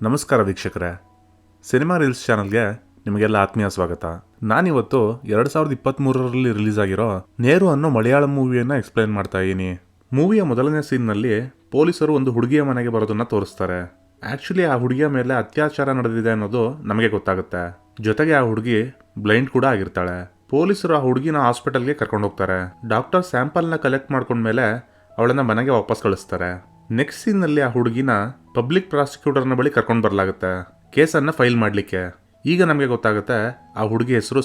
ನಮಸ್ಕಾರ ವೀಕ್ಷಕರೇ, cinema reels ಚಾನಲ್ಗೆ ನಿಮಗೆಲ್ಲ ಆತ್ಮೀಯ ಸ್ವಾಗತ. ನಾನಿವತ್ತು 2023ರಲ್ಲಿ ರಿಲೀಸ್ ಆಗಿರೋ ನೇರು ಅನ್ನೋ ಮಲಯಾಳಂ ಮೂವಿಯನ್ನು ಎಕ್ಸ್ಪ್ಲೈನ್ ಮಾಡ್ತಾ ಇದ್ದೀನಿ. ಮೂವಿಯ ಮೊದಲನೇ ಸೀನ್ನಲ್ಲಿ ಪೊಲೀಸರು ಒಂದು ಹುಡುಗಿಯ ಮನೆಗೆ ಬರೋದನ್ನ ತೋರಿಸ್ತಾರೆ. ಆ್ಯಕ್ಚುಲಿ ಆ ಹುಡುಗಿಯ ಮೇಲೆ ಅತ್ಯಾಚಾರ ನಡೆದಿದೆ ಅನ್ನೋದು ನಮಗೆ ಗೊತ್ತಾಗುತ್ತೆ. ಜೊತೆಗೆ ಆ ಹುಡುಗಿ ಬ್ಲೈಂಡ್ ಕೂಡ ಆಗಿರ್ತಾಳೆ. ಪೊಲೀಸರು ಆ ಹುಡುಗಿನ ಹಾಸ್ಪಿಟಲ್ಗೆ ಕರ್ಕೊಂಡು ಹೋಗ್ತಾರೆ. ಡಾಕ್ಟರ್ ಸ್ಯಾಂಪಲ್ನ ಕಲೆಕ್ಟ್ ಮಾಡ್ಕೊಂಡ್ಮೇಲೆ ಅವಳನ್ನ ಮನೆಗೆ ವಾಪಸ್ ಕಳಿಸ್ತಾರೆ. ನೆಕ್ಸ್ಟ್ ಸೀನ್ನಲ್ಲಿ ಆ ಹುಡುಗಿನ ಪಬ್ಲಿಕ್ ಪ್ರಾಸಿಕ್ಯೂಟರ್ನ ಬಳಿ ಕರ್ಕೊಂಡು ಬರಲಾಗುತ್ತೆ ಕೇಸನ್ನು ಫೈಲ್ ಮಾಡಲಿಕ್ಕೆ. ಈಗ ನಮಗೆ ಗೊತ್ತಾಗುತ್ತೆ ಆ ಹುಡುಗಿ ಹೆಸರು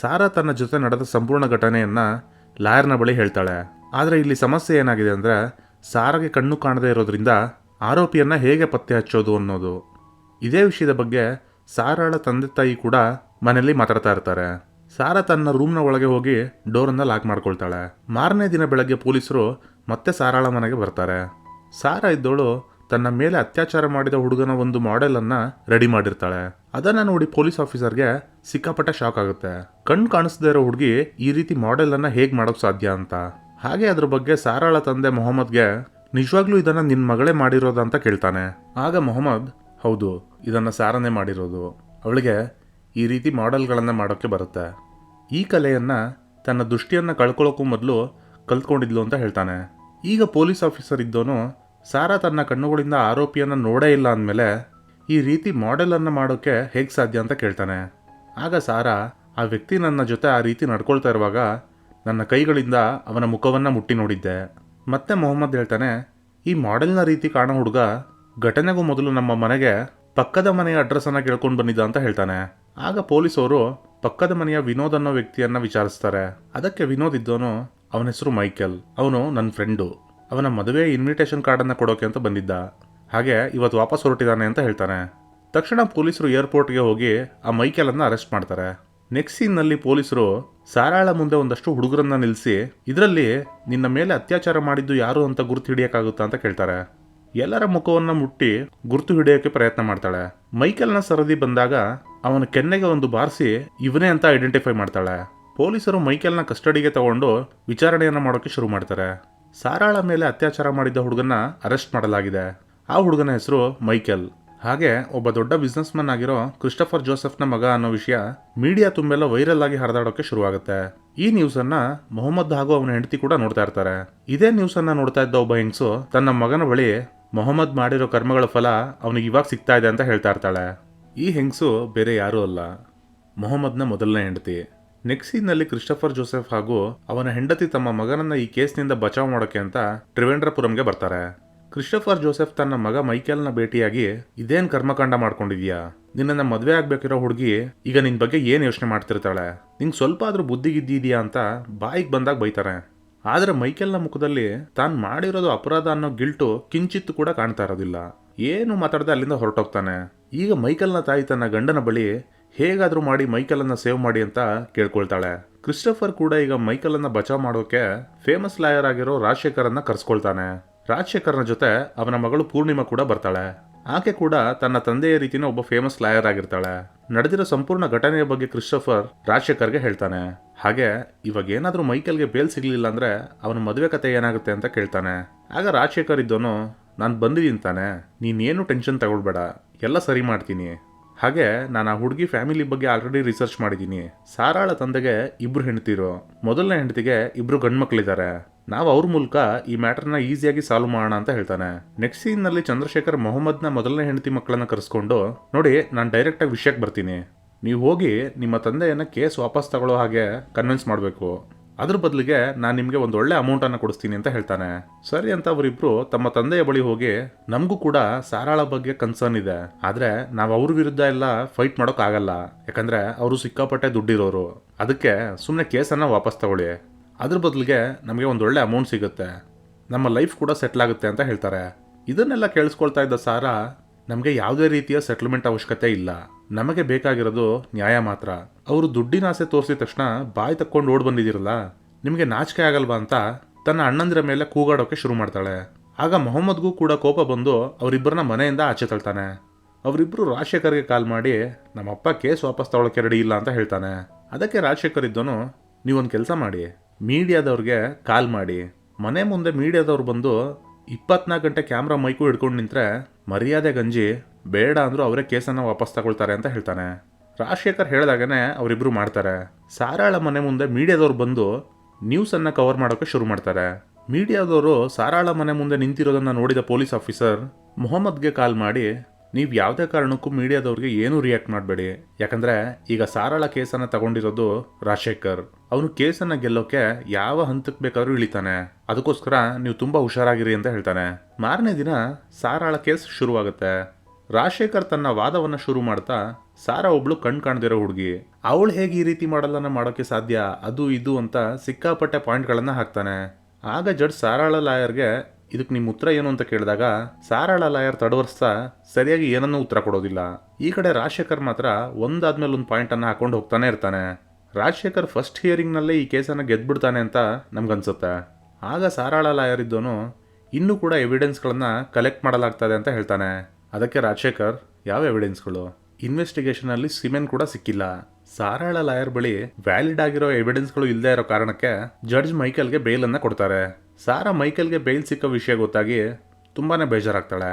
ಸಾರಾ ತನ್ನ ಜೊತೆ ನಡೆದ ಸಂಪೂರ್ಣ ಘಟನೆಯನ್ನ ಲಾಯರ್ನ ಬಳಿ ಹೇಳ್ತಾಳೆ. ಆದರೆ ಇಲ್ಲಿ ಸಮಸ್ಯೆ ಏನಾಗಿದೆ ಅಂದರೆ ಸಾರಾಗೆ ಕಣ್ಣು ಕಾಣದೇ ಇರೋದ್ರಿಂದ ಆರೋಪಿಯನ್ನ ಹೇಗೆ ಪತ್ತೆ ಹಚ್ಚೋದು ಅನ್ನೋದು. ಇದೇ ವಿಷಯದ ಬಗ್ಗೆ ಸಾರಾಳ ತಂದೆ ತಾಯಿ ಕೂಡ ಮನೆಯಲ್ಲಿ ಮಾತಾಡ್ತಾ ಇರ್ತಾರೆ. ಸಾರಾ ತನ್ನ ರೂಮ್ನ ಒಳಗೆ ಹೋಗಿ ಡೋರನ್ನ ಲಾಕ್ ಮಾಡ್ಕೊಳ್ತಾಳೆ. ಮಾರನೇ ದಿನ ಬೆಳಗ್ಗೆ ಪೊಲೀಸರು ಮತ್ತೆ ಸಾರಾಳ ಮನೆಗೆ ಬರ್ತಾರೆ. ಸಾರಾ ಇದ್ದವಳು ತನ್ನ ಮೇಲೆ ಅತ್ಯಾಚಾರ ಮಾಡಿದ ಹುಡುಗನ ಒಂದು ಮಾಡೆಲ್ ಅನ್ನ ರೆಡಿ ಮಾಡಿರ್ತಾಳೆ. ಅದನ್ನ ನೋಡಿ ಪೊಲೀಸ್ ಆಫೀಸರ್ಗೆ ಸಿಕ್ಕಾಪಟ್ಟೆ ಶಾಕ್ ಆಗುತ್ತೆ. ಕಣ್ಣು ಕಾಣಿಸದೇ ಇರೋ ಹುಡುಗಿ ಈ ರೀತಿ ಮಾಡೆಲ್ ಅನ್ನ ಹೇಗ್ ಮಾಡೋಕ್ ಸಾಧ್ಯ ಅಂತ. ಹಾಗೆ ಅದ್ರ ಬಗ್ಗೆ ಸಾರಾಳ ತಂದೆ ಮೊಹಮ್ಮದ್ಗೆ ನಿಜವಾಗ್ಲೂ ಇದನ್ನ ನಿನ್ ಮಗಳೇ ಮಾಡಿರೋದ ಅಂತ ಕೇಳ್ತಾನೆ. ಆಗ ಮೊಹಮ್ಮದ್, ಹೌದು, ಇದನ್ನ ಸಾರನೇ ಮಾಡಿರೋದು. ಅವಳಿಗೆ ಈ ರೀತಿ ಮಾಡೆಲ್ಗಳನ್ನ ಮಾಡೋಕೆ ಬರುತ್ತೆ. ಈ ಕಲೆಯನ್ನ ತನ್ನ ದೃಷ್ಟಿಯನ್ನ ಕಳ್ಕೊಳ್ಳೋಕ್ಕೂ ಮೊದಲು ಕಲ್ತ್ಕೊಂಡಿದ್ಲು ಅಂತ ಹೇಳ್ತಾನೆ. ಈಗ ಪೊಲೀಸ್ ಆಫೀಸರ್ ಇದ್ದವನು ಸಾರಾ ತನ್ನ ಕಣ್ಣುಗಳಿಂದ ಆರೋಪಿಯನ್ನ ನೋಡೇ ಇಲ್ಲ ಅಂದಮೇಲೆ ಈ ರೀತಿ ಮಾಡೆಲ್ ಅನ್ನ ಮಾಡೋಕೆ ಹೇಗೆ ಸಾಧ್ಯ ಅಂತ ಕೇಳ್ತಾನೆ. ಆಗ ಸಾರಾ, ಆ ವ್ಯಕ್ತಿ ನನ್ನ ಜೊತೆ ಆ ರೀತಿ ನಡ್ಕೊಳ್ತಾ ಇರುವಾಗ ನನ್ನ ಕೈಗಳಿಂದ ಅವನ ಮುಖವನ್ನ ಮುಟ್ಟಿ ನೋಡಿದ್ದೆ. ಮತ್ತೆ ಮೊಹಮ್ಮದ್ ಹೇಳ್ತಾನೆ, ಈ ಮಾಡೆಲ್ನ ರೀತಿ ಕಾಣೋ ಹುಡುಗ ಘಟನೆಗೂ ಮೊದಲು ನಮ್ಮ ಮನೆಗೆ ಪಕ್ಕದ ಮನೆಯ ಅಡ್ರೆಸ್ ಅನ್ನ ಕೇಳ್ಕೊಂಡು ಬಂದಿದ್ದ ಅಂತ ಹೇಳ್ತಾನೆ. ಆಗ ಪೊಲೀಸವರು ಪಕ್ಕದ ಮನೆಯ ವಿನೋದ್ ಅನ್ನೋ ವ್ಯಕ್ತಿಯನ್ನ ವಿಚಾರಿಸ್ತಾರೆ. ಅದಕ್ಕೆ ವಿನೋದ್ ಇದ್ದವನು, ಅವನ ಹೆಸರು ಮೈಕೆಲ್, ಅವನು ನನ್ನ ಫ್ರೆಂಡು, ಅವನ ಮದುವೆ ಇನ್ವಿಟೇಷನ್ ಕಾರ್ಡನ್ನು ಕೊಡೋಕೆ ಅಂತ ಬಂದಿದ್ದ, ಹಾಗೆ ಇವತ್ತು ವಾಪಸ್ ಹೊರಟಿದ್ದಾನೆ ಅಂತ ಹೇಳ್ತಾನೆ. ತಕ್ಷಣ ಪೊಲೀಸರು ಏರ್ಪೋರ್ಟ್ಗೆ ಹೋಗಿ ಆ ಮೈಕೆಲ್ ಅನ್ನ ಅರೆಸ್ಟ್ ಮಾಡ್ತಾರೆ. ನೆಕ್ಸ್ಟ್ ಸೀನ್ನಲ್ಲಿ ಪೊಲೀಸರು ಸಾರಾಳ ಮುಂದೆ ಒಂದಷ್ಟು ಹುಡುಗರನ್ನ ನಿಲ್ಲಿಸಿ, ಇದರಲ್ಲಿ ನಿನ್ನ ಮೇಲೆ ಅತ್ಯಾಚಾರ ಮಾಡಿದ್ದು ಯಾರು ಅಂತ ಗುರುತು ಹಿಡಿಯಕ್ಕಾಗುತ್ತಾ ಅಂತ ಕೇಳ್ತಾರೆ. ಎಲ್ಲರ ಮುಖವನ್ನ ಮುಟ್ಟಿ ಗುರುತು ಹಿಡಿಯೋಕೆ ಪ್ರಯತ್ನ ಮಾಡ್ತಾಳೆ. ಮೈಕೆಲ್ನ ಸರದಿ ಬಂದಾಗ ಅವನ ಕೆನ್ನೆಗೆ ಒಂದು ಬಾರಿಸಿ ಇವನೇ ಅಂತ ಐಡೆಂಟಿಫೈ ಮಾಡ್ತಾಳೆ. ಪೊಲೀಸರು ಮೈಕೆಲ್ನ ಕಸ್ಟಡಿಗೆ ತಗೊಂಡು ವಿಚಾರಣೆಯನ್ನ ಮಾಡೋಕೆ ಶುರು ಮಾಡ್ತಾರೆ. ಸಾರಾಳ ಮೇಲೆ ಅತ್ಯಾಚಾರ ಮಾಡಿದ್ದ ಹುಡುಗನ ಅರೆಸ್ಟ್ ಮಾಡಲಾಗಿದೆ. ಆ ಹುಡುಗನ ಹೆಸರು ಮೈಕೆಲ್. ಹಾಗೆ ಒಬ್ಬ ದೊಡ್ಡ ಬಿಸ್ನೆಸ್ ಮನ್ ಆಗಿರೋ ಕ್ರಿಸ್ಟೋಫರ್ ಜೋಸೆಫ್ನ ಮಗ ಅನ್ನೋ ವಿಷಯ ಮೀಡಿಯಾ ತುಂಬೆಲ್ಲ ವೈರಲ್ ಆಗಿ ಹರಿದಾಡೋಕೆ ಶುರುವಾಗುತ್ತೆ. ಈ ನ್ಯೂಸ್ ಅನ್ನ ಮೊಹಮ್ಮದ್ ಹಾಗೂ ಅವನ ಹೆಂಡತಿ ಕೂಡ ನೋಡ್ತಾ ಇರ್ತಾರೆ. ಇದೇ ನ್ಯೂಸ್ ಅನ್ನ ನೋಡ್ತಾ ಇದ್ದ ಒಬ್ಬ ಹೆಂಗಸು ತನ್ನ ಮಗನ ಬಳಿ ಮೊಹಮ್ಮದ್ ಮಾಡಿರೋ ಕರ್ಮಗಳ ಫಲ ಅವನಿಗೆ ಇವಾಗ ಸಿಗ್ತಾ ಇದೆ ಅಂತ ಹೇಳ್ತಾ ಇರ್ತಾಳೆ. ಈ ಹೆಂಗಸು ಬೇರೆ ಯಾರೂ ಅಲ್ಲ, ಮೊಹಮ್ಮದ್ನ ಮೊದಲನೇ ಹೆಂಡತಿ. ನೆಕ್ಸ್ಟ್ ಸೀನ್ನಲ್ಲಿ ಕ್ರಿಸ್ಟೋಫರ್ ಜೋಸೆಫ್ ಹಾಗೂ ಅವನ ಹೆಂಡತಿ ತಮ್ಮ ಮಗನನ್ನ ಈ ಕೇಸ್ನಿಂದ ಬಚಾವ್ ಮಾಡೋಕೆ ಅಂತ ತ್ರಿವೇಂದ್ರಪುರಂಗೆ ಬರ್ತಾರೆ. ಕ್ರಿಸ್ಟೋಫರ್ ಜೋಸೆಫ್ ತನ್ನ ಮಗ ಮೈಕೆಲ್ನ ಭೇಟಿಯಾಗಿ, ಇದೇನ್ ಕರ್ಮಕಾಂಡ ಮಾಡ್ಕೊಂಡಿದ್ಯಾ, ನಿನ್ನ ಮದುವೆ ಆಗ್ಬೇಕಿರೋ ಹುಡುಗಿ ಈಗ ನಿನ್ ಬಗ್ಗೆ ಏನ್ ಯೋಚನೆ ಮಾಡ್ತಿರ್ತಾಳೆ, ನಿಂಗೆ ಸ್ವಲ್ಪ ಆದ್ರೂ ಬುದ್ಧಿಗಿದ್ದೀಯಾ ಅಂತ ಬಾಯಿಗೆ ಬಂದಾಗ ಬೈತಾರೆ. ಆದ್ರೆ ಮೈಕೆಲ್ನ ಮುಖದಲ್ಲಿ ತಾನು ಮಾಡಿರೋದು ಅಪರಾಧ ಅನ್ನೋ ಗಿಲ್ಟು ಕಿಂಚಿತ್ತು ಕೂಡ ಕಾಣ್ತಾ ಇರೋದಿಲ್ಲ. ಏನು ಮಾತಾಡದೆ ಅಲ್ಲಿಂದ ಹೊರಟೋಗ್ತಾನೆ. ಈಗ ಮೈಕೆಲ್ನ ತಾಯಿ ತನ್ನ ಗಂಡನ ಬಳಿ ಹೇಗಾದ್ರೂ ಮಾಡಿ ಮೈಕೆಲನ್ನ ಸೇವ್ ಮಾಡಿ ಅಂತ ಕೇಳ್ಕೊಳ್ತಾಳೆ. ಕ್ರಿಸ್ಟೋಫರ್ ಕೂಡ ಈಗ ಮೈಕೆಲನ್ನ ಬಚಾವ್ ಮಾಡೋಕೆ ಫೇಮಸ್ ಲಾಯರ್ ಆಗಿರೋ ರಾಜಶೇಖರನ್ನ ಕರ್ಸ್ಕೊಳ್ತಾನೆ. ರಾಜಶೇಖರ್ನ ಜೊತೆ ಅವನ ಮಗಳು ಪೂರ್ಣಿಮಾ ಕೂಡ ಬರ್ತಾಳೆ. ಆಕೆ ಕೂಡ ತನ್ನ ತಂದೆಯ ರೀತಿನ ಒಬ್ಬ ಫೇಮಸ್ ಲಾಯರ್ ಆಗಿರ್ತಾಳೆ. ನಡೆದಿರೋ ಸಂಪೂರ್ಣ ಘಟನೆಯ ಬಗ್ಗೆ ಕ್ರಿಸ್ಟೋಫರ್ ರಾಜಶೇಖರ್ಗೆ ಹೇಳ್ತಾನೆ. ಹಾಗೆ ಇವಾಗ ಏನಾದ್ರೂ ಮೈಕೆಲ್ಗೆ ಬೇಲ್ ಸಿಗ್ಲಿಲ್ಲ ಅಂದ್ರೆ ಅವನ ಮದುವೆ ಕತೆ ಏನಾಗುತ್ತೆ ಅಂತ ಕೇಳ್ತಾನೆ. ಆಗ ರಾಜಶೇಖರ್ ಇದ್ದವನು, ನಾನು ಬಂದಿದ್ದೀನಿ ತಾನೆ, ನೀನೇನು ಟೆನ್ಷನ್ ತಗೊಳ್ಬೇಡ, ಎಲ್ಲ ಸರಿ ಮಾಡ್ತೀನಿ. ಹಾಗೆ ನಾನು ಆ ಹುಡುಗಿ ಫ್ಯಾಮಿಲಿ ಬಗ್ಗೆ ಆಲ್ರೆಡಿ ರಿಸರ್ಚ್ ಮಾಡಿದ್ದೀನಿ. ಸಾರಾಳ ತಂದೆಗೆ 2 ಹೆಂಡತಿರು, ಮೊದಲನೇ ಹೆಂಡತಿಗೆ 2 ಗಂಡ್ಮಕ್ಳಿದ್ದಾರೆ. ನಾವು ಅವ್ರ ಮೂಲಕ ಈ ಮ್ಯಾಟರ್ನ ಈಸಿಯಾಗಿ ಸಾಲ್ವ್ ಮಾಡೋಣ ಅಂತ ಹೇಳ್ತಾನೆ. ನೆಕ್ಸ್ಟ್ ಸೀನ್ನಲ್ಲಿ ಚಂದ್ರಶೇಖರ್ ಮೊಹಮ್ಮದ್ನ ಮೊದಲನೇ ಹೆಂಡತಿ ಮಕ್ಕಳನ್ನ ಕರೆಸ್ಕೊಂಡು, ನೋಡಿ, ನಾನು ಡೈರೆಕ್ಟಾಗಿ ವಿಷಯಕ್ಕೆ ಬರ್ತೀನಿ, ನೀವು ಹೋಗಿ ನಿಮ್ಮ ತಂದೆಯನ್ನ ಕೇಸ್ ವಾಪಸ್ ತಗೊಳ್ಳೋ ಹಾಗೆ ಕನ್ವಿನ್ಸ್ ಮಾಡಬೇಕು. ಅದ್ರ ಬದಲಿಗೆ ನಾನು ನಿಮಗೆ ಒಂದು ಒಳ್ಳೆ ಅಮೌಂಟನ್ನು ಕೊಡಿಸ್ತೀನಿ ಅಂತ ಹೇಳ್ತಾನೆ. ಸರಿ ಅಂತ ಅವರಿಬ್ರು ತಮ್ಮ ತಂದೆಯ ಬಳಿ ಹೋಗಿ, ನಮಗೂ ಕೂಡ ಸಾರಾಳ ಬಗ್ಗೆ ಕನ್ಸರ್ನ್ ಇದೆ, ಆದ್ರೆ ನಾವು ಅವ್ರ ವಿರುದ್ಧ ಎಲ್ಲ ಫೈಟ್ ಮಾಡೋಕ್ ಆಗಲ್ಲ, ಯಾಕಂದ್ರೆ ಅವರು ಸಿಕ್ಕಾಪಟ್ಟೆ ದುಡ್ಡಿರೋರು, ಅದಕ್ಕೆ ಸುಮ್ಮನೆ ಕೇಸನ್ನ ವಾಪಸ್ ತಗೊಳ್ಳಿ, ಅದ್ರ ಬದಲಿಗೆ ನಮಗೆ ಒಂದು ಒಳ್ಳೆ ಅಮೌಂಟ್ ಸಿಗುತ್ತೆ, ನಮ್ಮ ಲೈಫ್ ಕೂಡ ಸೆಟ್ಲ್ ಆಗುತ್ತೆ ಅಂತ ಹೇಳ್ತಾರೆ. ಇದನ್ನೆಲ್ಲ ಕೇಳಿಸ್ಕೊಳ್ತಾ ಇದ್ದ ಸಾರಾ, ನಮಗೆ ಯಾವುದೇ ರೀತಿಯ ಸೆಟಲ್ಮೆಂಟ್ ಅವಶ್ಯಕತೆ ಇಲ್ಲ, ನಮಗೆ ಬೇಕಾಗಿರೋದು ನ್ಯಾಯ ಮಾತ್ರ. ಅವರು ದುಡ್ಡಿನ ಆಸೆ ತೋರಿಸಿದ ತಕ್ಷಣ ಬಾಯಿ ತಕ್ಕೊಂಡು ಓಡ್ ಬಂದಿದ್ದೀರಲ್ಲ, ನಿಮಗೆ ನಾಚಿಕೆ ಆಗಲ್ವಾ ಅಂತ ತನ್ನ ಅಣ್ಣಂದಿರ ಮೇಲೆ ಕೂಗಾಡೋಕೆ ಶುರು ಮಾಡ್ತಾಳೆ. ಆಗ ಮೊಹಮ್ಮದ್ಗೂ ಕೂಡ ಕೋಪ ಬಂದು ಅವರಿಬ್ಬರನ್ನ ಮನೆಯಿಂದ ಆಚೆ ತಳ್ತಾನೆ. ಅವರಿಬ್ರು ರಾಜಶೇಖರ್ಗೆ ಕಾಲ್ ಮಾಡಿ, ನಮ್ಮಪ್ಪ ಕೇಸ್ ವಾಪಸ್ ತಗೊಳಕ್ಕೆ ರೆಡಿ ಇಲ್ಲ ಅಂತ ಹೇಳ್ತಾನೆ. ಅದಕ್ಕೆ ರಾಜಶೇಖರ್ ಇದ್ದನು, ನೀವೊಂದು ಕೆಲಸ ಮಾಡಿ, ಮೀಡಿಯಾದವ್ರಿಗೆ ಕಾಲ್ ಮಾಡಿ, ಮನೆ ಮುಂದೆ ಮೀಡಿಯಾದವ್ರು ಬಂದು 24 ಗಂಟೆ ಕ್ಯಾಮ್ರಾ ಮೈಕು ಹಿಡ್ಕೊಂಡು ನಿಂತ್ರೆ ಮರ್ಯಾದೆ ಗಂಜಿ ಬೇಡ ಅಂದ್ರೂ ಅವರೇ ಕೇಸನ್ನು ವಾಪಸ್ ತಗೊಳ್ತಾರೆ ಅಂತ ಹೇಳ್ತಾನೆ. ರಾಜಶೇಖರ್ ಹೇಳಿದಾಗನೇ ಅವರಿಬ್ರು ಮಾಡ್ತಾರೆ. ಸಾರಾಳ ಮನೆ ಮುಂದೆ ಮೀಡಿಯಾದವ್ರು ಬಂದು ನ್ಯೂಸನ್ನು ಕವರ್ ಮಾಡೋಕೆ ಶುರು ಮಾಡ್ತಾರೆ. ಮೀಡಿಯಾದವರು ಸಾರಾಳ ಮನೆ ಮುಂದೆ ನಿಂತಿರೋದನ್ನ ನೋಡಿದ ಪೊಲೀಸ್ ಆಫೀಸರ್ ಮೊಹಮ್ಮದ್ಗೆ ಕಾಲ್ ಮಾಡಿ, ನೀವು ಯಾವುದೇ ಕಾರಣಕ್ಕೂ ಮೀಡಿಯಾದವ್ರಿಗೆ ಏನೂ ರಿಯಾಕ್ಟ್ ಮಾಡಬೇಡಿ, ಯಾಕಂದ್ರೆ ಈಗ ಸಾರಾಳ ಕೇಸನ್ನು ತಗೊಂಡಿರೋದು ರಾಜಶೇಖರ್. ಅವನು ಕೇಸನ್ನು ಗೆಲ್ಲೋಕೆ ಯಾವ ಹಂತಕ್ಕೆ ಬೇಕಾದ್ರೂ ಇಳಿತಾನೆ, ಅದಕ್ಕೋಸ್ಕರ ನೀವು ತುಂಬಾ ಹುಷಾರಾಗಿರಿ ಅಂತ ಹೇಳ್ತಾನೆ. ಮಾರನೇ ದಿನ ಸಾರಾಳ ಕೇಸ್ ಶುರುವಾಗುತ್ತೆ. ರಾಜಶೇಖರ್ ತನ್ನ ವಾದವನ್ನ ಶುರು ಮಾಡ್ತಾ, ಸಾರಾ ಒಬ್ಳು ಕಣ್ ಕಾಣ್ದಿರೋ ಹುಡುಗಿ, ಅವಳು ಹೇಗೆ ಈ ರೀತಿ ಮಾಡಲ್ಲನ್ನ ಮಾಡೋಕೆ ಸಾಧ್ಯ, ಅದು ಇದು ಅಂತ ಸಿಕ್ಕಾಪಟ್ಟೆ ಪಾಯಿಂಟ್ಗಳನ್ನ ಹಾಕ್ತಾನೆ. ಆಗ ಜಡ್ಜ್ ಸಾರಾಳ ಲಾಯರ್ಗೆ ಇದಕ್ಕೆ ನಿಮ್ಮ ಉತ್ತರ ಏನು ಅಂತ ಕೇಳಿದಾಗ ಸಾರಾಳ ಲಾಯರ್ ತಡವರ್ಸ್ತಾ ಸರಿಯಾಗಿ ಏನನ್ನೂ ಉತ್ತರ ಕೊಡೋದಿಲ್ಲ. ಈ ಕಡೆ ರಾಜಶೇಖರ್ ಮಾತ್ರ ಒಂದಾದ್ಮೇಲೆ ಒಂದು ಪಾಯಿಂಟ್ ಅನ್ನ ಹಾಕೊಂಡು ಹೋಗ್ತಾನೆ ಇರ್ತಾನೆ. ರಾಜಶೇಖರ್ ಫಸ್ಟ್ ಹಿಯರಿಂಗ್ ನಲ್ಲೇ ಈ ಕೇಸನ್ನ ಗೆದ್ಬಿಡ್ತಾನೆ ಅಂತ ನಮ್ಗನ್ಸುತ್ತೆ. ಆಗ ಸಾರಾಳ ಲಾಯರ್ ಇದ್ದೋನು ಇನ್ನೂ ಕೂಡ ಎವಿಡೆನ್ಸ್ಗಳನ್ನ ಕಲೆಕ್ಟ್ ಮಾಡಲಾಗ್ತದೆ ಅಂತ ಹೇಳ್ತಾನೆ. ಅದಕ್ಕೆ ರಾಜಶೇಖರ್, ಯಾವ ಎವಿಡೆನ್ಸ್ಗಳು? ಇನ್ವೆಸ್ಟಿಗೇಷನ್ ಅಲ್ಲಿ ಸಿಮೆನ್ ಕೂಡ ಸಿಕ್ಕಿಲ್ಲ. ಸಾರಾಳ ಲಾಯರ್ ಬಳಿ ವ್ಯಾಲಿಡ್ ಆಗಿರೋ ಎವಿಡೆನ್ಸ್ಗಳು ಇಲ್ಲದೆ ಇರೋ ಕಾರಣಕ್ಕೆ ಜಡ್ಜ್ ಮೈಕಲ್ಗೆ ಬೇಲ್ ಅನ್ನ ಕೊಡ್ತಾರೆ. ಸಾರಾ ಮೈಕಲ್ಗೆ ಬೇಲ್ ಸಿಕ್ಕ ವಿಷಯ ಗೊತ್ತಾಗಿ ತುಂಬಾನೇ ಬೇಜಾರಾಗ್ತಾಳೆ.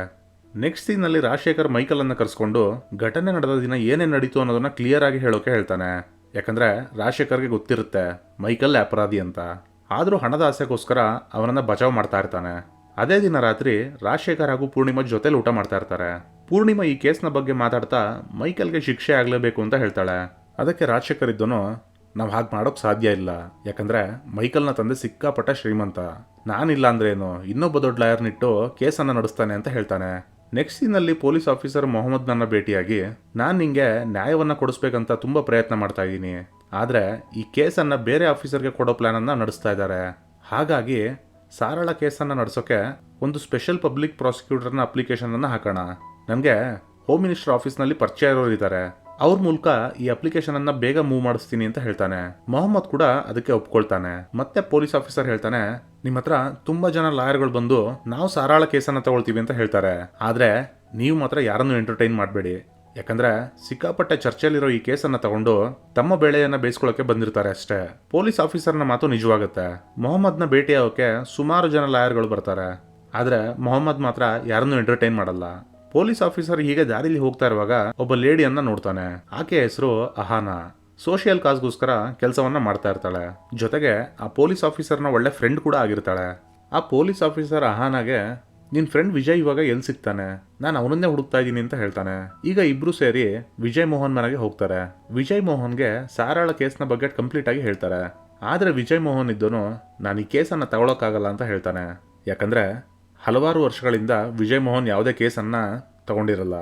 ನೆಕ್ಸ್ಟ್ ಸೀನ್ ನಲ್ಲಿ ರಾಜಶೇಖರ್ ಮೈಕಲ್ ಅನ್ನ ಕರೆಸ್ಕೊಂಡು ಘಟನೆ ನಡೆದ ದಿನ ಏನೇನ್ ನಡೀತು ಅನ್ನೋದನ್ನ ಕ್ಲಿಯರ್ ಆಗಿ ಹೇಳೋಕೆ ಹೇಳ್ತಾನೆ. ಯಾಕಂದ್ರೆ ರಾಜಶೇಖರ್ಗೆ ಗೊತ್ತಿರುತ್ತೆ ಮೈಕಲ್ ಅಪರಾಧಿ ಅಂತ. ಆದ್ರೂ ಹಣದ ಆಸೆಗೋಸ್ಕರ ಅವನನ್ನ ಬಚಾವ್ ಮಾಡ್ತಾ ಇರ್ತಾನೆ. ಅದೇ ದಿನ ರಾತ್ರಿ ರಾಜಶೇಖರ್ ಹಾಗೂ ಪೂರ್ಣಿಮಾ ಜೊತೆಲಿ ಊಟ ಮಾಡ್ತಾ ಇರ್ತಾರೆ. ಪೂರ್ಣಿಮಾ ಈ ಕೇಸ್ನ ಬಗ್ಗೆ ಮಾತಾಡ್ತಾ ಮೈಕಲ್ಗೆ ಶಿಕ್ಷೆ ಆಗಲೇಬೇಕು ಅಂತ ಹೇಳ್ತಾಳೆ. ಅದಕ್ಕೆ ರಾಜಶೇಖರ್ ಇದ್ದನು, ನಾವು ಹಾಗೆ ಮಾಡೋಕೆ ಸಾಧ್ಯ ಇಲ್ಲ, ಯಾಕಂದ್ರೆ ಮೈಕಲ್ನ ತಂದೆ ಸಿಕ್ಕಾಪಟ್ಟ ಶ್ರೀಮಂತ, ನಾನಿಲ್ಲ ಅಂದ್ರೆ ಏನು, ಇನ್ನೊಬ್ಬ ದೊಡ್ಡ ಲಾಯರ್ನಿಟ್ಟು ಕೇಸನ್ನು ನಡೆಸ್ತಾನೆ ಅಂತ ಹೇಳ್ತಾನೆ. ನೆಕ್ಸ್ಟ್ ಸೀನಲ್ಲಿ ಪೊಲೀಸ್ ಆಫೀಸರ್ ಮೊಹಮ್ಮದ್ ನನ್ನ ಭೇಟಿಯಾಗಿ, ನಾನು ನಿಂಗೆ ನ್ಯಾಯವನ್ನು ಕೊಡಿಸ್ಬೇಕಂತ ತುಂಬ ಪ್ರಯತ್ನ ಮಾಡ್ತಾ ಇದ್ದೀನಿ, ಆದರೆ ಈ ಕೇಸನ್ನು ಬೇರೆ ಆಫೀಸರ್ಗೆ ಕೊಡೋ ಪ್ಲಾನನ್ನು ನಡೆಸ್ತಾ ಇದ್ದಾರೆ. ಹಾಗಾಗಿ ಸಾರಾಳ ಕೇಸನ್ನು ನಡೆಸೋಕೆ ಒಂದು ಸ್ಪೆಷಲ್ ಪಬ್ಲಿಕ್ ಪ್ರಾಸಿಕ್ಯೂಟರ್ನ ಅಪ್ಲಿಕೇಶನನ್ನು ಹಾಕೋಣ. ನನಗೆ ಹೋಮ್ ಮಿನಿಸ್ಟರ್ ಆಫೀಸ್ನಲ್ಲಿ ಪರಿಚಯ ಇರೋರು ಇದ್ದಾರೆ, ಅವ್ರ ಮೂಲಕ ಈ ಅಪ್ಲಿಕೇಶನ್ ಅನ್ನ ಬೇಗ ಮೂವ್ ಮಾಡಿಸ್ತೀನಿ ಅಂತ ಹೇಳ್ತಾನೆ. ಮೊಹಮ್ಮದ್ ಕೂಡ ಅದಕ್ಕೆ ಒಪ್ಕೊಳ್ತಾನೆ. ಮತ್ತೆ ಪೊಲೀಸ್ ಆಫೀಸರ್ ಹೇಳ್ತಾನೆ, ನಿಮ್ಮ ಹತ್ರ ತುಂಬಾ ಜನ ಲಾಯರ್ಗಳು ಬಂದು ನಾವು ಸಾರಾಳ ಕೇಸನ್ನ ತಗೊಳ್ತೀವಿ ಅಂತ ಹೇಳ್ತಾರೆ, ಆದ್ರೆ ನೀವು ಮಾತ್ರ ಯಾರನ್ನು ಎಂಟರ್ಟೈನ್ ಮಾಡಬೇಡಿ, ಯಾಕಂದ್ರೆ ಸಿಕ್ಕಾಪಟ್ಟೆ ಚರ್ಚೆಯಲ್ಲಿರೋ ಈ ಕೇಸನ್ನ ತಗೊಂಡು ತಮ್ಮ ಬೆಳೆಯನ್ನ ಬೇಯಿಸ್ಕೊಳ್ಳೋಕೆ ಬಂದಿರ್ತಾರೆ ಅಷ್ಟೇ. ಪೊಲೀಸ್ ಆಫೀಸರ್ನ ಮಾತು ನಿಜವಾಗುತ್ತೆ. ಮೊಹಮ್ಮದ್ನ ಭೇಟಿಯಾಗೋಕೆ ಸುಮಾರು ಜನ ಲಾಯರ್ಗಳು ಬರ್ತಾರೆ, ಆದ್ರೆ ಮೊಹಮ್ಮದ್ ಮಾತ್ರ ಯಾರನ್ನು ಎಂಟರ್ಟೈನ್ ಮಾಡಲ್ಲ. ಪೊಲೀಸ್ ಆಫೀಸರ್ ಹೀಗೆ ದಾರಿಲಿ ಹೋಗ್ತಾ ಇರುವಾಗ ಒಬ್ಬ ಲೇಡಿಯನ್ನ ನೋಡ್ತಾನೆ. ಆಕೆ ಹೆಸರು ಅಹಾನಾ. ಸೋಷಿಯಲ್ ಕಾಸ್ಗೋಸ್ಕರ ಕೆಲಸವನ್ನ ಮಾಡ್ತಾ ಇರ್ತಾಳೆ. ಜೊತೆಗೆ ಆ ಪೊಲೀಸ್ ಆಫೀಸರ್ನ ಒಳ್ಳೆ ಫ್ರೆಂಡ್ ಕೂಡ ಆಗಿರ್ತಾಳೆ. ಆ ಪೊಲೀಸ್ ಆಫೀಸರ್ ಅಹಾನಾಗೆ, ನಿನ್ ಫ್ರೆಂಡ್ ವಿಜಯ್ ಇವಾಗ ಎಲ್ಲಿ ಸಿಗ್ತಾನೆ, ನಾನು ಅವನನ್ನೇ ಹುಡುಕ್ತಾ ಇದ್ದೀನಿ ಅಂತ ಹೇಳ್ತಾನೆ. ಈಗ ಇಬ್ರು ಸೇರಿ ವಿಜಯ್ ಮೋಹನ್ ಮನೆಗೆ ಹೋಗ್ತಾರೆ. ವಿಜಯ್ ಮೋಹನ್ಗೆ ಸಾರಾಳ ಕೇಸ್ನ ಬಗ್ಗೆ ಕಂಪ್ಲೀಟ್ ಆಗಿ ಹೇಳ್ತಾರೆ. ಆದ್ರೆ ವಿಜಯ್ ಮೋಹನ್ ಇದ್ದನು, ನಾನು ಈ ಕೇಸನ್ನ ತಗೊಳಕ್ಕಾಗಲ್ಲ ಅಂತ ಹೇಳ್ತಾನೆ. ಯಾಕಂದ್ರೆ ಹಲವಾರು ವರ್ಷಗಳಿಂದ ವಿಜಯ್ ಮೋಹನ್ ಯಾವುದೇ ಕೇಸನ್ನ ತಗೊಂಡಿರಲ್ಲ.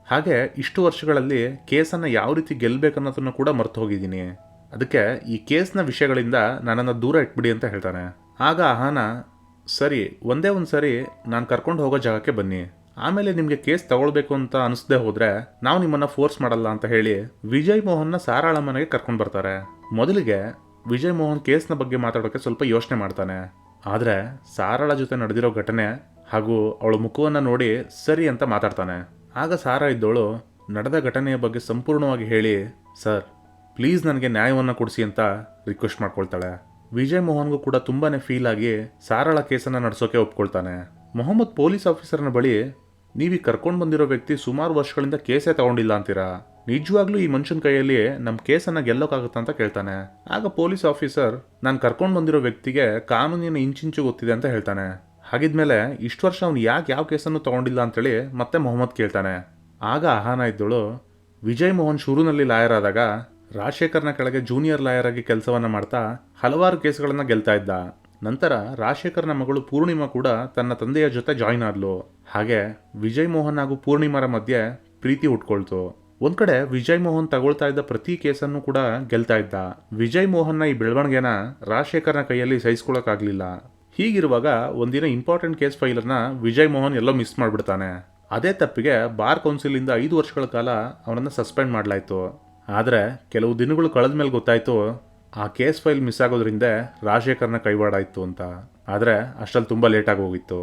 ಹಾಗೆ ಇಷ್ಟು ವರ್ಷಗಳಲ್ಲಿ ಕೇಸನ್ನ ಯಾವ ರೀತಿ ಗೆಲ್ಬೇಕನ್ನೋದನ್ನು ಕೂಡ ಮರ್ತು ಹೋಗಿದ್ದೀನಿ. ಅದಕ್ಕೆ ಈ ಕೇಸ್ನ ವಿಷಯಗಳಿಂದ ನನ್ನನ್ನು ದೂರ ಇಟ್ಬಿಡಿ ಅಂತ ಹೇಳ್ತಾನೆ. ಆಗ ಅಹಾನ, ಸರಿ ಒಂದೇ ಒಂದು ಸರಿ ನಾನು ಕರ್ಕೊಂಡು ಹೋಗೋ ಜಾಗಕ್ಕೆ ಬನ್ನಿ, ಆಮೇಲೆ ನಿಮಗೆ ಕೇಸ್ ತಗೊಳ್ಬೇಕು ಅಂತ ಅನಿಸ್ದೇ ಹೋದ್ರೆ ನಾವು ನಿಮ್ಮನ್ನ ಫೋರ್ಸ್ ಮಾಡಲ್ಲ ಅಂತ ಹೇಳಿ ವಿಜಯ್ ಮೋಹನ್ನ ಸಾರಾಳ ಮನೆಗೆ ಕರ್ಕೊಂಡು ಬರ್ತಾರೆ. ಮೊದಲಿಗೆ ವಿಜಯ್ ಮೋಹನ್ ಕೇಸ್ನ ಬಗ್ಗೆ ಮಾತಾಡೋಕೆ ಸ್ವಲ್ಪ ಯೋಚನೆ ಮಾಡ್ತಾನೆ. ಆದ್ರೆ ಸಾರಾಳ ಜೊತೆ ನಡೆದಿರೋ ಘಟನೆ ಹಾಗೂ ಅವಳ ಮುಖವನ್ನು ನೋಡಿ ಸರಿ ಅಂತ ಮಾತಾಡ್ತಾನೆ. ಆಗ ಸಾರಾ ಇದ್ದವಳು ನಡೆದ ಘಟನೆಯ ಬಗ್ಗೆ ಸಂಪೂರ್ಣವಾಗಿ ಹೇಳಿ, ಸರ್ ಪ್ಲೀಸ್ ನನಗೆ ನ್ಯಾಯವನ್ನು ಕೊಡಿಸಿ ಅಂತ ರಿಕ್ವೆಸ್ಟ್ ಮಾಡ್ಕೊಳ್ತಾಳೆ. ವಿಜಯ್ ಮೋಹನ್ಗೂ ಕೂಡ ತುಂಬಾನೇ ಫೀಲ್ ಆಗಿ ಸಾರಾಳ ಕೇಸನ್ನು ನಡೆಸೋಕೆ ಒಪ್ಕೊಳ್ತಾನೆ. ಮೊಹಮ್ಮದ್ ಪೊಲೀಸ್ ಆಫೀಸರ್ನ ಬಳಿ, ನೀವೀಗ ಕರ್ಕೊಂಡು ಬಂದಿರೋ ವ್ಯಕ್ತಿ ಸುಮಾರು ವರ್ಷಗಳಿಂದ ಕೇಸೇ ತಗೊಂಡಿಲ್ಲ ಅಂತೀರಾ, ನಿಜವಾಗ್ಲೂ ಈ ಮನುಷ್ಯನ ಕೈಯಲ್ಲಿ ನಮ್ಮ ಕೇಸನ್ನು ಗೆಲ್ಲೋಕ್ಕಾಗುತ್ತಾ ಅಂತ ಕೇಳ್ತಾನೆ. ಆಗ ಪೊಲೀಸ್ ಆಫೀಸರ್, ನಾನು ಕರ್ಕೊಂಡು ಬಂದಿರೋ ವ್ಯಕ್ತಿಗೆ ಕಾನೂನಿನ ಇಂಚಿಂಚು ಗೊತ್ತಿದೆ ಅಂತ ಹೇಳ್ತಾನೆ. ಹಾಗಿದ್ಮೇಲೆ ಇಷ್ಟು ವರ್ಷ ಅವ್ನು ಯಾಕೆ ಯಾವ ಕೇಸನ್ನು ತಗೊಂಡಿಲ್ಲ ಅಂತೇಳಿ ಮತ್ತೆ ಮೊಹಮ್ಮದ್ ಕೇಳ್ತಾನೆ. ಆಗ ಅಹಾನ ಇದ್ದಳು, ವಿಜಯ್ ಮೋಹನ್ ಶುರುನಲ್ಲಿ ಲಾಯರ್ ಆದಾಗ ರಾಜಶೇಖರ್ನ ಕೆಳಗೆ ಜೂನಿಯರ್ ಲಾಯರ್ ಆಗಿ ಕೆಲಸವನ್ನ ಮಾಡ್ತಾ ಹಲವಾರು ಕೇಸ್ಗಳನ್ನ ಗೆಲ್ತಾ ಇದ್ದ. ನಂತರ ರಾಜಶೇಖರ್ನ ಮಗಳು ಪೂರ್ಣಿಮಾ ಕೂಡ ತನ್ನ ತಂದೆಯ ಜೊತೆ ಜಾಯಿನ್ ಆದ್ಲು. ಹಾಗೆ ವಿಜಯ್ ಮೋಹನ್ ಹಾಗೂ ಪೂರ್ಣಿಮಾರ ಮಧ್ಯೆ ಪ್ರೀತಿ ಹುಟ್ಕೊಳ್ತು. ಒಂದ್ ಕಡೆ ವಿಜಯ್ ಮೋಹನ್ ತಗೊಳ್ತಾ ಇದ್ದ ಪ್ರತಿ ಕೇಸನ್ನು ಕೂಡ ಗೆಲ್ತಾ ಇದ್ದ. ವಿಜಯ್ ಮೋಹನ್ನ ಈ ಬೆಳವಣಿಗೆನ ರಾಜಶೇಖರ್ನ ಕೈಯಲ್ಲಿ ಸಹಿಸ್ಕೊಳಕ್ಕಾಗ್ಲಿಲ್ಲ. ಹೀಗಿರುವಾಗ ಒಂದಿನ ಇಂಪಾರ್ಟೆಂಟ್ ಕೇಸ್ ಫೈಲರ್ನ ವಿಜಯ್ ಮೋಹನ್ ಎಲ್ಲೋ ಮಿಸ್ ಮಾಡಿಬಿಡ್ತಾನೆ. ಅದೇ ತಪ್ಪಿಗೆ ಬಾರ್ ಕೌನ್ಸಿಲ್ ಇಂದ 5 ವರ್ಷಗಳ ಕಾಲ ಅವನನ್ನು ಸಸ್ಪೆಂಡ್ ಮಾಡಲಾಯಿತು. ಆದರೆ ಕೆಲವು ದಿನಗಳು ಕಳೆದ ಮೇಲೆ ಗೊತ್ತಾಯ್ತು ಆ ಕೇಸ್ ಫೈಲ್ ಮಿಸ್ ಆಗೋದ್ರಿಂದ ರಾಜಶೇಖರ್ನ ಕೈವಾಡಾಯಿತು ಅಂತ. ಆದರೆ ಅಷ್ಟಲ್ಲಿ ತುಂಬ ಲೇಟಾಗಿ ಹೋಗಿತ್ತು.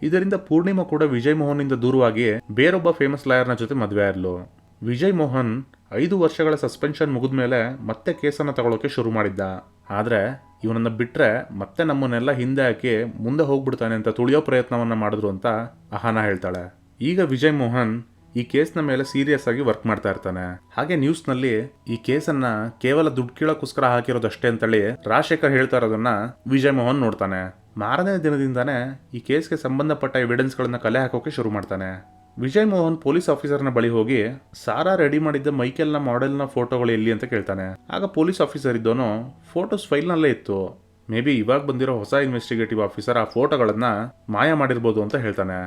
ಇದರಿಂದ ಪೂರ್ಣಿಮಾ ಕೂಡ ವಿಜಯ್ ಮೋಹನ್ನಿಂದ ದೂರವಾಗಿ ಬೇರೊಬ್ಬ ಫೇಮಸ್ ಲಾಯರ್ನ ಜೊತೆ ಮದುವೆ ಆದ್ಲು. ವಿಜಯ್ ಮೋಹನ್ 5 ವರ್ಷಗಳ ಸಸ್ಪೆನ್ಷನ್ ಮುಗಿದ ಮೇಲೆ ಮತ್ತೆ ಕೇಸನ್ನು ತಗೊಳ್ಳೋಕೆ ಶುರು ಮಾಡಿದ್ದ. ಆದರೆ ಇವನನ್ನು ಬಿಟ್ಟರೆ ಮತ್ತೆ ನಮ್ಮನ್ನೆಲ್ಲ ಹಿಂದೆ ಹಾಕಿ ಮುಂದೆ ಹೋಗ್ಬಿಡ್ತಾನೆ ಅಂತ ತುಳಿಯೋ ಪ್ರಯತ್ನವನ್ನ ಮಾಡಿದ್ರು ಅಂತ ಅಹಾನ ಹೇಳ್ತಾಳೆ. ಈಗ ವಿಜಯ್ ಮೋಹನ್ ಈ ಕೇಸ್ನ ಮೇಲೆ ಸೀರಿಯಸ್ ಆಗಿ ವರ್ಕ್ ಮಾಡ್ತಾ ಇರ್ತಾನೆ. ಹಾಗೆ ನ್ಯೂಸ್ನಲ್ಲಿ ಈ ಕೇಸನ್ನ ಕೇವಲ ದುಡ್ಡು ಕೀಳೋಕ್ಕೋಸ್ಕರ ಹಾಕಿರೋದಷ್ಟೇ ಅಂತೇಳಿ ರಾಜಶೇಖರ್ ಹೇಳ್ತಾ ಇರೋದನ್ನ ವಿಜಯ್ ಮೋಹನ್ ನೋಡ್ತಾನೆ. ಮಾರನೇ ದಿನದಿಂದಾನೇ ಈ ಕೇಸ್ಗೆ ಸಂಬಂಧಪಟ್ಟ ಎವಿಡೆನ್ಸ್ಗಳನ್ನ ಕಲೆ ಹಾಕೋಕೆ ಶುರು ಮಾಡ್ತಾನೆ. ವಿಜಯ್ ಮೋಹನ್ ಪೊಲೀಸ್ ಆಫೀಸರ್ನ ಬಳಿ ಹೋಗಿ ಸಾರಾ ರೆಡಿ ಮಾಡಿದ್ದ ಮೈಕೆಲ್ನ ಮಾಡೆಲ್ನ ಫೋಟೋಗಳು ಎಲ್ಲಿ ಅಂತ ಕೇಳ್ತಾನೆ. ಆಗ ಪೊಲೀಸ್ ಆಫೀಸರ್ ಇದ್ದೋನು ಫೋಟೋಸ್ ಫೈಲ್ನಲ್ಲೇ ಇತ್ತು, ಮೇ ಬಿ ಇವಾಗ ಬಂದಿರೋ ಹೊಸ ಇನ್ವೆಸ್ಟಿಗೇಟಿವ್ ಆಫೀಸರ್ ಆ ಫೋಟೋಗಳನ್ನ ಮಾಯ ಮಾಡಿರ್ಬೋದು ಅಂತ ಹೇಳ್ತಾನೆ.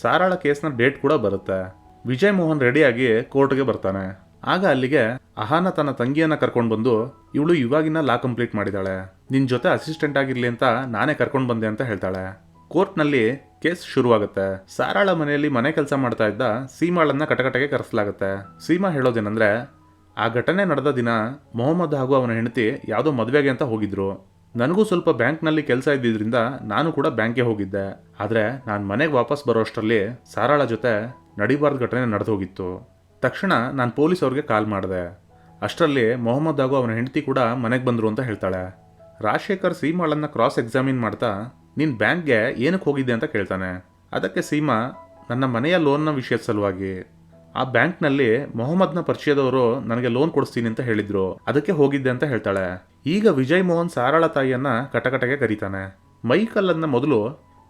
ಸಾರಾಳ ಕೇಸ್ನ ಡೇಟ್ ಕೂಡ ಬರುತ್ತೆ. ವಿಜಯ್ ಮೋಹನ್ ರೆಡಿಯಾಗಿ ಕೋರ್ಟ್ಗೆ ಬರ್ತಾನೆ. ಆಗ ಅಲ್ಲಿಗೆ ಅಹಾನ ತನ್ನ ತಂಗಿಯನ್ನ ಕರ್ಕೊಂಡು ಬಂದು, ಇವಳು ಇವಾಗಿನ ಲಾ ಕಂಪ್ಲೀಟ್ ಮಾಡಿದಾಳೆ, ನಿನ್ ಜೊತೆ ಅಸಿಸ್ಟೆಂಟ್ ಆಗಿರ್ಲಿ ಅಂತ ನಾನೇ ಕರ್ಕೊಂಡು ಬಂದೆ ಅಂತ ಹೇಳ್ತಾಳೆ. ಕೋರ್ಟ್ನಲ್ಲಿ ಕೇಸ್ ಶುರುವಾಗುತ್ತೆ. ಸಾರಾಳ ಮನೆಯಲ್ಲಿ ಮನೆ ಕೆಲಸ ಮಾಡ್ತಾ ಇದ್ದ ಸೀಮಾಳನ್ನ ಕಟಕಟೆಗೆ ಕರೆಸಲಾಗುತ್ತೆ. ಸೀಮಾ ಹೇಳೋದೇನಂದ್ರೆ, ಆ ಘಟನೆ ನಡೆದ ದಿನ ಮೊಹಮ್ಮದ್ ಹಾಗೂ ಅವನ ಹೆಂಡತಿ ಯಾವುದೋ ಮದುವೆಗೆ ಅಂತ ಹೋಗಿದ್ರು. ನನಗೂ ಸ್ವಲ್ಪ ಬ್ಯಾಂಕ್ನಲ್ಲಿ ಕೆಲಸ ಇದ್ದಿದ್ರಿಂದ ನಾನು ಕೂಡ ಬ್ಯಾಂಕ್ಗೆ ಹೋಗಿದ್ದೆ. ಆದರೆ ನಾನು ಮನೆಗೆ ವಾಪಸ್ ಬರೋಷ್ಟರಲ್ಲಿ ಸಾರಾಳ ಜೊತೆ ನಡಿಬಾರ್ದ ಘಟನೆ ನಡೆದು ಹೋಗಿತ್ತು. ತಕ್ಷಣ ನಾನು ಪೊಲೀಸ್ ಅವ್ರಿಗೆ ಕಾಲ್ ಮಾಡಿದೆ. ಅಷ್ಟರಲ್ಲಿ ಮೊಹಮ್ಮದ್ ಹಾಗೂ ಅವನ ಹೆಂಡತಿ ಕೂಡ ಮನೆಗೆ ಬಂದರು ಅಂತ ಹೇಳ್ತಾಳೆ. ರಾಜಶೇಖರ್ ಸೀಮಾಳನ್ನ ಕ್ರಾಸ್ ಎಕ್ಸಾಮಿನ್ ಮಾಡ್ತಾ, ನೀನು ಬ್ಯಾಂಕ್ಗೆ ಏನಕ್ಕೆ ಹೋಗಿದ್ದೆ ಅಂತ ಕೇಳ್ತಾನೆ. ಅದಕ್ಕೆ ಸೀಮಾ, ನನ್ನ ಮನೆಯ ಲೋನ್ನ ವಿಷಯದ ಸಲುವಾಗಿ. ಆ ಬ್ಯಾಂಕ್ನಲ್ಲಿ ಮೊಹಮ್ಮದ್ನ ಪರಿಚಯದವರು ನನಗೆ ಲೋನ್ ಕೊಡಿಸ್ತೀನಿ ಅಂತ ಹೇಳಿದ್ರು, ಅದಕ್ಕೆ ಹೋಗಿದ್ದೆ ಅಂತ ಹೇಳ್ತಾಳೆ. ಈಗ ವಿಜಯ್ ಮೋಹನ್ ಸಾರಾಳ ತಾಯಿಯನ್ನ ಕಟಕಟೆಗೆ ಕರೀತಾನೆ. ಮೈಕಲ್ಲನ್ನ ಮೊದಲು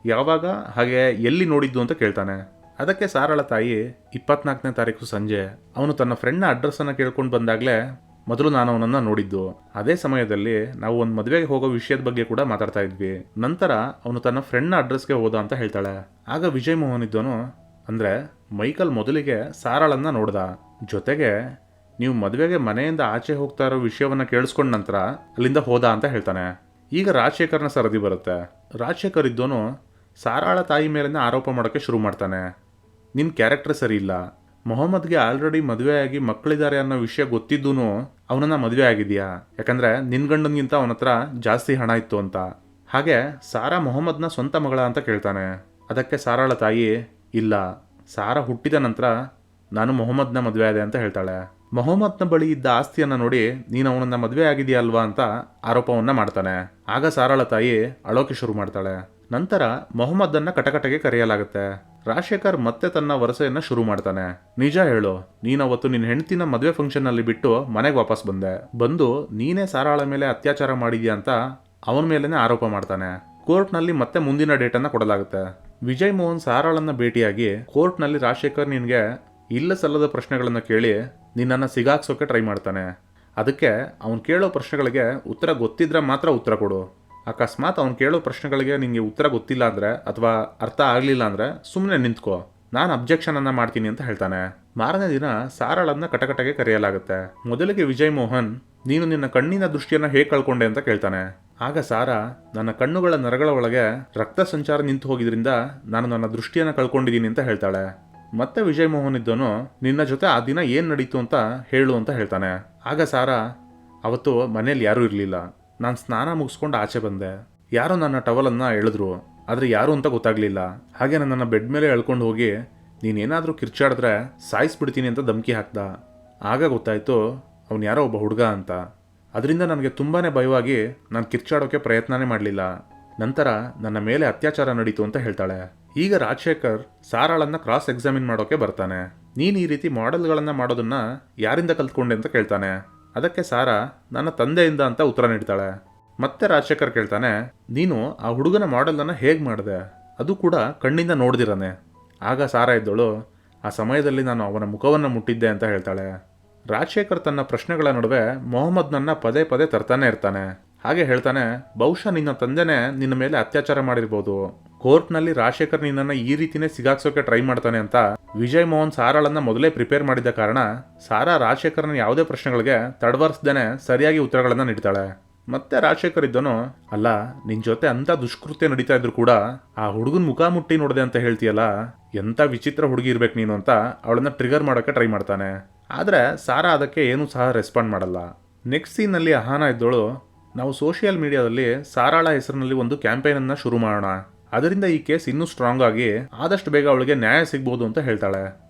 ಯಾವಾಗ ಹಾಗೆ ಎಲ್ಲಿ ನೋಡಿದ್ದು ಅಂತ ಕೇಳ್ತಾನೆ. ಅದಕ್ಕೆ ಸಾರಾಳ ತಾಯಿ 24ನೇ ತಾರೀಕು ಸಂಜೆ ಅವನು ತನ್ನ ಫ್ರೆಂಡ್ನ ಅಡ್ರೆಸ್ಸನ್ನು ಕೇಳ್ಕೊಂಡು ಬಂದಾಗಲೇ ಮೊದಲು ನಾನು ಅವನನ್ನು ನೋಡಿದ್ದು. ಅದೇ ಸಮಯದಲ್ಲಿ ನಾವು ಒಂದು ಮದುವೆಗೆ ಹೋಗೋ ವಿಷಯದ ಬಗ್ಗೆ ಕೂಡ ಮಾತಾಡ್ತಾ ಇದ್ವಿ. ನಂತರ ಅವನು ತನ್ನ ಫ್ರೆಂಡ್ನ ಅಡ್ರೆಸ್ಗೆ ಹೋದ ಅಂತ ಹೇಳ್ತಾಳೆ. ಆಗ ವಿಜಯ್ ಮೋಹನ್ ಇದ್ದವನು, ಅಂದರೆ ಮೈಕಲ್ ಮೊದಲಿಗೆ ಸಾರಾಳನ್ನ ನೋಡ್ದ, ಜೊತೆಗೆ ನೀವು ಮದುವೆಗೆ ಮನೆಯಿಂದ ಆಚೆ ಹೋಗ್ತಾ ಇರೋ ವಿಷಯವನ್ನ ಕೇಳಿಸ್ಕೊಂಡ ನಂತರ ಅಲ್ಲಿಂದ ಹೋದ ಅಂತ ಹೇಳ್ತಾನೆ. ಈಗ ರಾಜಶೇಖರ್ನ ಸರದಿ ಬರುತ್ತೆ. ರಾಜಶೇಖರ್ ಇದ್ದವನು ಸಾರಾಳ ತಾಯಿ ಮೇಲಿನ ಆರೋಪ ಮಾಡೋಕ್ಕೆ ಶುರು ಮಾಡ್ತಾನೆ. ನಿನ್ನ ಕ್ಯಾರೆಕ್ಟರ್ ಸರಿ ಇಲ್ಲ, ಮೊಹಮ್ಮದ್ಗೆ ಆಲ್ರೆಡಿ ಮದುವೆಯಾಗಿ ಮಕ್ಕಳಿದ್ದಾರೆ ಅನ್ನೋ ವಿಷಯ ಗೊತ್ತಿದ್ದೂ ಅವನನ್ನ ಮದುವೆ ಆಗಿದೆಯಾ, ಯಾಕಂದ್ರೆ ನಿನ್ನ ಗಂಡನಿಗಿಂತ ಅವನ ಹತ್ರ ಜಾಸ್ತಿ ಹಣ ಇತ್ತು ಅಂತ. ಹಾಗೆ ಸಾರಾ ಮೊಹಮ್ಮದ್ನ ಸ್ವಂತ ಮಗಳ ಅಂತ ಕೇಳ್ತಾನೆ. ಅದಕ್ಕೆ ಸಾರಾಳ ತಾಯಿ, ಇಲ್ಲ, ಸಾರಾ ಹುಟ್ಟಿದ ನಂತರ ನಾನು ಮೊಹಮ್ಮದ್ನ ಮದುವೆ ಆದೆ ಅಂತ ಹೇಳ್ತಾಳೆ. ಮೊಹಮ್ಮದ್ನ ಬಳಿ ಇದ್ದ ಆಸ್ತಿಯನ್ನ ನೋಡಿ ನೀನು ಅವನನ್ನ ಮದುವೆ ಆಗಿದೆಯಾ ಅಲ್ವಾ ಅಂತ ಆರೋಪವನ್ನ ಮಾಡ್ತಾನೆ. ಆಗ ಸಾರಾಳ ತಾಯಿ ಅಳೋಕೆ ಶುರು ಮಾಡ್ತಾಳೆ. ನಂತರ ಮೊಹಮ್ಮದನ್ನ ಕಟಕಟೆಗೆ ಕರೆಯಲಾಗುತ್ತೆ. ರಾಜಶೇಖರ್ ಮತ್ತೆ ತನ್ನ ವರಸೆಯನ್ನ ಶುರು ಮಾಡ್ತಾನೆ. ನಿಜ ಹೇಳು, ನೀನವತ್ತು ನಿನ್ನ ಹೆಂಡತಿನ ಮದುವೆ ಫಂಕ್ಷನ್ ನಲ್ಲಿ ಬಿಟ್ಟು ಮನೆಗೆ ವಾಪಸ್ ಬಂದು ನೀನೇ ಸಾರಾಳ ಮೇಲೆ ಅತ್ಯಾಚಾರ ಮಾಡಿದ್ಯಾ ಅಂತ ಅವನ ಮೇಲೇನೆ ಆರೋಪ ಮಾಡ್ತಾನೆ. ಕೋರ್ಟ್ನಲ್ಲಿ ಮತ್ತೆ ಮುಂದಿನ ಡೇಟನ್ನು ಕೊಡಲಾಗುತ್ತೆ. ವಿಜಯ್ ಮೋಹನ್ ಸಾರಾಳನ್ನ ಭೇಟಿಯಾಗಿ ಕೋರ್ಟ್ನಲ್ಲಿ ರಾಜಶೇಖರ್ ನಿನಗೆ ಇಲ್ಲ ಸಲ್ಲದ ಪ್ರಶ್ನೆಗಳನ್ನು ಕೇಳಿ ನಿನ್ನನ್ನು ಸಿಗಾಕ್ಸೋಕೆ ಟ್ರೈ ಮಾಡ್ತಾನೆ. ಅದಕ್ಕೆ ಅವನು ಕೇಳೋ ಪ್ರಶ್ನೆಗಳಿಗೆ ಉತ್ತರ ಗೊತ್ತಿದ್ರೆ ಮಾತ್ರ ಉತ್ತರ ಕೊಡು. ಅಕಸ್ಮಾತ್ ಅವ್ನು ಕೇಳೋ ಪ್ರಶ್ನೆಗಳಿಗೆ ನಿಮಗೆ ಉತ್ತರ ಗೊತ್ತಿಲ್ಲ ಅಂದರೆ ಅಥವಾ ಅರ್ಥ ಆಗಲಿಲ್ಲ ಅಂದರೆ ಸುಮ್ಮನೆ ನಿಂತ್ಕೋ, ನಾನು ಅಬ್ಜೆಕ್ಷನನ್ನು ಮಾಡ್ತೀನಿ ಅಂತ ಹೇಳ್ತಾನೆ. ಮಾರನೇ ದಿನ ಸಾರಾಳನ್ನ ಕಟಕಟೆಗೆ ಕರೆಯಲಾಗುತ್ತೆ. ಮೊದಲಿಗೆ ವಿಜಯ್ ಮೋಹನ್, ನೀನು ನಿನ್ನ ಕಣ್ಣಿನ ದೃಷ್ಟಿಯನ್ನು ಹೇಗೆ ಕಳ್ಕೊಂಡೆ ಅಂತ ಕೇಳ್ತಾನೆ. ಆಗ ಸಾರಾ, ನನ್ನ ಕಣ್ಣುಗಳ ನರಗಳ ಒಳಗೆ ರಕ್ತ ಸಂಚಾರ ನಿಂತು ಹೋಗಿದ್ರಿಂದ ನಾನು ನನ್ನ ದೃಷ್ಟಿಯನ್ನು ಕಳ್ಕೊಂಡಿದ್ದೀನಿ ಅಂತ ಹೇಳ್ತಾಳೆ. ಮತ್ತೆ ವಿಜಯ್ ಮೋಹನ್ ಇದ್ದವನು, ನಿನ್ನ ಜೊತೆ ಆ ದಿನ ಏನು ನಡೀತು ಅಂತ ಹೇಳು ಅಂತ ಹೇಳ್ತಾನೆ. ಆಗ ಸಾರಾ, ಅವತ್ತು ಮನೇಲಿ ಯಾರೂ ಇರಲಿಲ್ಲ, ನಾನು ಸ್ನಾನ ಮುಗಿಸ್ಕೊಂಡು ಆಚೆ ಬಂದೆ, ಯಾರೋ ನನ್ನ ಟವಲನ್ನು ಎಳೆದ್ರು, ಆದರೆ ಯಾರು ಅಂತ ಗೊತ್ತಾಗ್ಲಿಲ್ಲ. ಹಾಗೆ ನನ್ನನ್ನು ಬೆಡ್ ಮೇಲೆ ಎಳ್ಕೊಂಡು ಹೋಗಿ ನೀನೇನಾದರೂ ಕಿರ್ಚಾಡಿದ್ರೆ ಸಾಯಿಸ್ಬಿಡ್ತೀನಿ ಅಂತ ಧಮಕಿ ಹಾಕ್ದ. ಆಗ ಗೊತ್ತಾಯ್ತು ಅವನು ಯಾರೋ ಒಬ್ಬ ಹುಡುಗ ಅಂತ. ಅದರಿಂದ ನನಗೆ ತುಂಬಾ ಭಯವಾಗಿ ನಾನು ಕಿರ್ಚಾಡೋಕೆ ಪ್ರಯತ್ನನೇ ಮಾಡಲಿಲ್ಲ. ನಂತರ ನನ್ನ ಮೇಲೆ ಅತ್ಯಾಚಾರ ನಡೀತು ಅಂತ ಹೇಳ್ತಾಳೆ. ಈಗ ರಾಜಶೇಖರ್ ಸಾರಾಳನ್ನ ಕ್ರಾಸ್ ಎಕ್ಸಾಮಿನ್ ಮಾಡೋಕೆ ಬರ್ತಾನೆ. ನೀನು ಈ ರೀತಿ ಮಾಡೆಲ್ಗಳನ್ನು ಮಾಡೋದನ್ನ ಯಾರಿಂದ ಕಲ್ತ್ಕೊಂಡೆ ಅಂತ ಕೇಳ್ತಾನೆ. ಅದಕ್ಕೆ ಸಾರಾ, ನನ್ನ ತಂದೆಯಿಂದ ಅಂತ ಉತ್ತರ ನೀಡ್ತಾಳೆ. ಮತ್ತೆ ರಾಜಶೇಖರ್ ಕೇಳ್ತಾನೆ, ನೀನು ಆ ಹುಡುಗನ ಮಾಡೆಲನ್ನು ಹೇಗೆ ಮಾಡಿದೆ, ಅದು ಕೂಡ ಕಣ್ಣಿಂದ ನೋಡ್ದಿರಾನೆ. ಆಗ ಸಾರಾ ಇದ್ದಳು, ಆ ಸಮಯದಲ್ಲಿ ನಾನು ಅವನ ಮುಖವನ್ನು ಮುಟ್ಟಿದ್ದೆ ಅಂತ ಹೇಳ್ತಾಳೆ. ರಾಜಶೇಖರ್ ತನ್ನ ಪ್ರಶ್ನೆಗಳ ನಡುವೆ ಮೊಹಮ್ಮದ್ನನ್ನ ಪದೇ ಪದೇ ತರ್ತಾನೆ ಇರ್ತಾನೆ. ಹಾಗೆ ಹೇಳ್ತಾನೆ, ಬಹುಶಃ ನಿನ್ನ ತಂದೆನೇ ನಿನ್ನ ಮೇಲೆ ಅತ್ಯಾಚಾರ ಮಾಡಿರ್ಬೋದು. ಕೋರ್ಟ್ನಲ್ಲಿ ರಾಜಶೇಖರ್ ನಿನ್ನನ್ನು ಈ ರೀತಿನೇ ಸಿಗಾಕ್ಸೋಕೆ ಟ್ರೈ ಮಾಡ್ತಾನೆ ಅಂತ ವಿಜಯ್ ಮೋಹನ್ ಸಾರಾಳನ್ನ ಮೊದಲೇ ಪ್ರಿಪೇರ್ ಮಾಡಿದ್ದ ಕಾರಣ ಸಾರಾ ರಾಜಶೇಖರ್ನ ಯಾವುದೇ ಪ್ರಶ್ನೆಗಳಿಗೆ ತಡವರ್ಸ್ದೇನೆ ಸರಿಯಾಗಿ ಉತ್ತರಗಳನ್ನ ನೀಡ್ತಾಳೆ. ಮತ್ತೆ ರಾಜಶೇಖರ್ ಇದ್ದನು, ಅಲ್ಲ, ನಿನ್ ಜೊತೆ ಅಂತ ದುಷ್ಕೃತ್ಯ ನಡೀತಾ ಇದ್ರು ಕೂಡ ಆ ಹುಡುಗನ ಮುಖ ಮುಟ್ಟಿ ನೋಡಿದೆ ಅಂತ ಹೇಳ್ತೀಯಲ್ಲ, ಎಂತ ವಿಚಿತ್ರ ಹುಡುಗಿ ಇರ್ಬೇಕು ನೀನು ಅಂತ ಅವಳನ್ನ ಟ್ರಿಗರ್ ಮಾಡೋಕೆ ಟ್ರೈ ಮಾಡ್ತಾನೆ. ಆದ್ರೆ ಸಾರಾ ಅದಕ್ಕೆ ಏನೂ ಸಹ ರೆಸ್ಪಾಂಡ್ ಮಾಡಲ್ಲ. ನೆಕ್ಸ್ಟ್ ಸೀನಲ್ಲಿ ಅಹಾನ ಇದ್ದೋಳು, ನಾವು ಸೋಷಿಯಲ್ ಮೀಡಿಯಾದಲ್ಲಿ ಸಾರಾಳ ಹೆಸರಿನಲ್ಲಿ ಒಂದು ಕ್ಯಾಂಪೇನನ್ನು ಶುರು ಮಾಡೋಣ, ಅದರಿಂದ ಈ ಕೇಸ್ ಇನ್ನೂ ಸ್ಟ್ರಾಂಗ್ ಆಗಿ ಆದಷ್ಟು ಬೇಗ ಅವಳಿಗೆ ನ್ಯಾಯ ಸಿಗ್ಬೋದು ಅಂತ ಹೇಳ್ತಾಳೆ.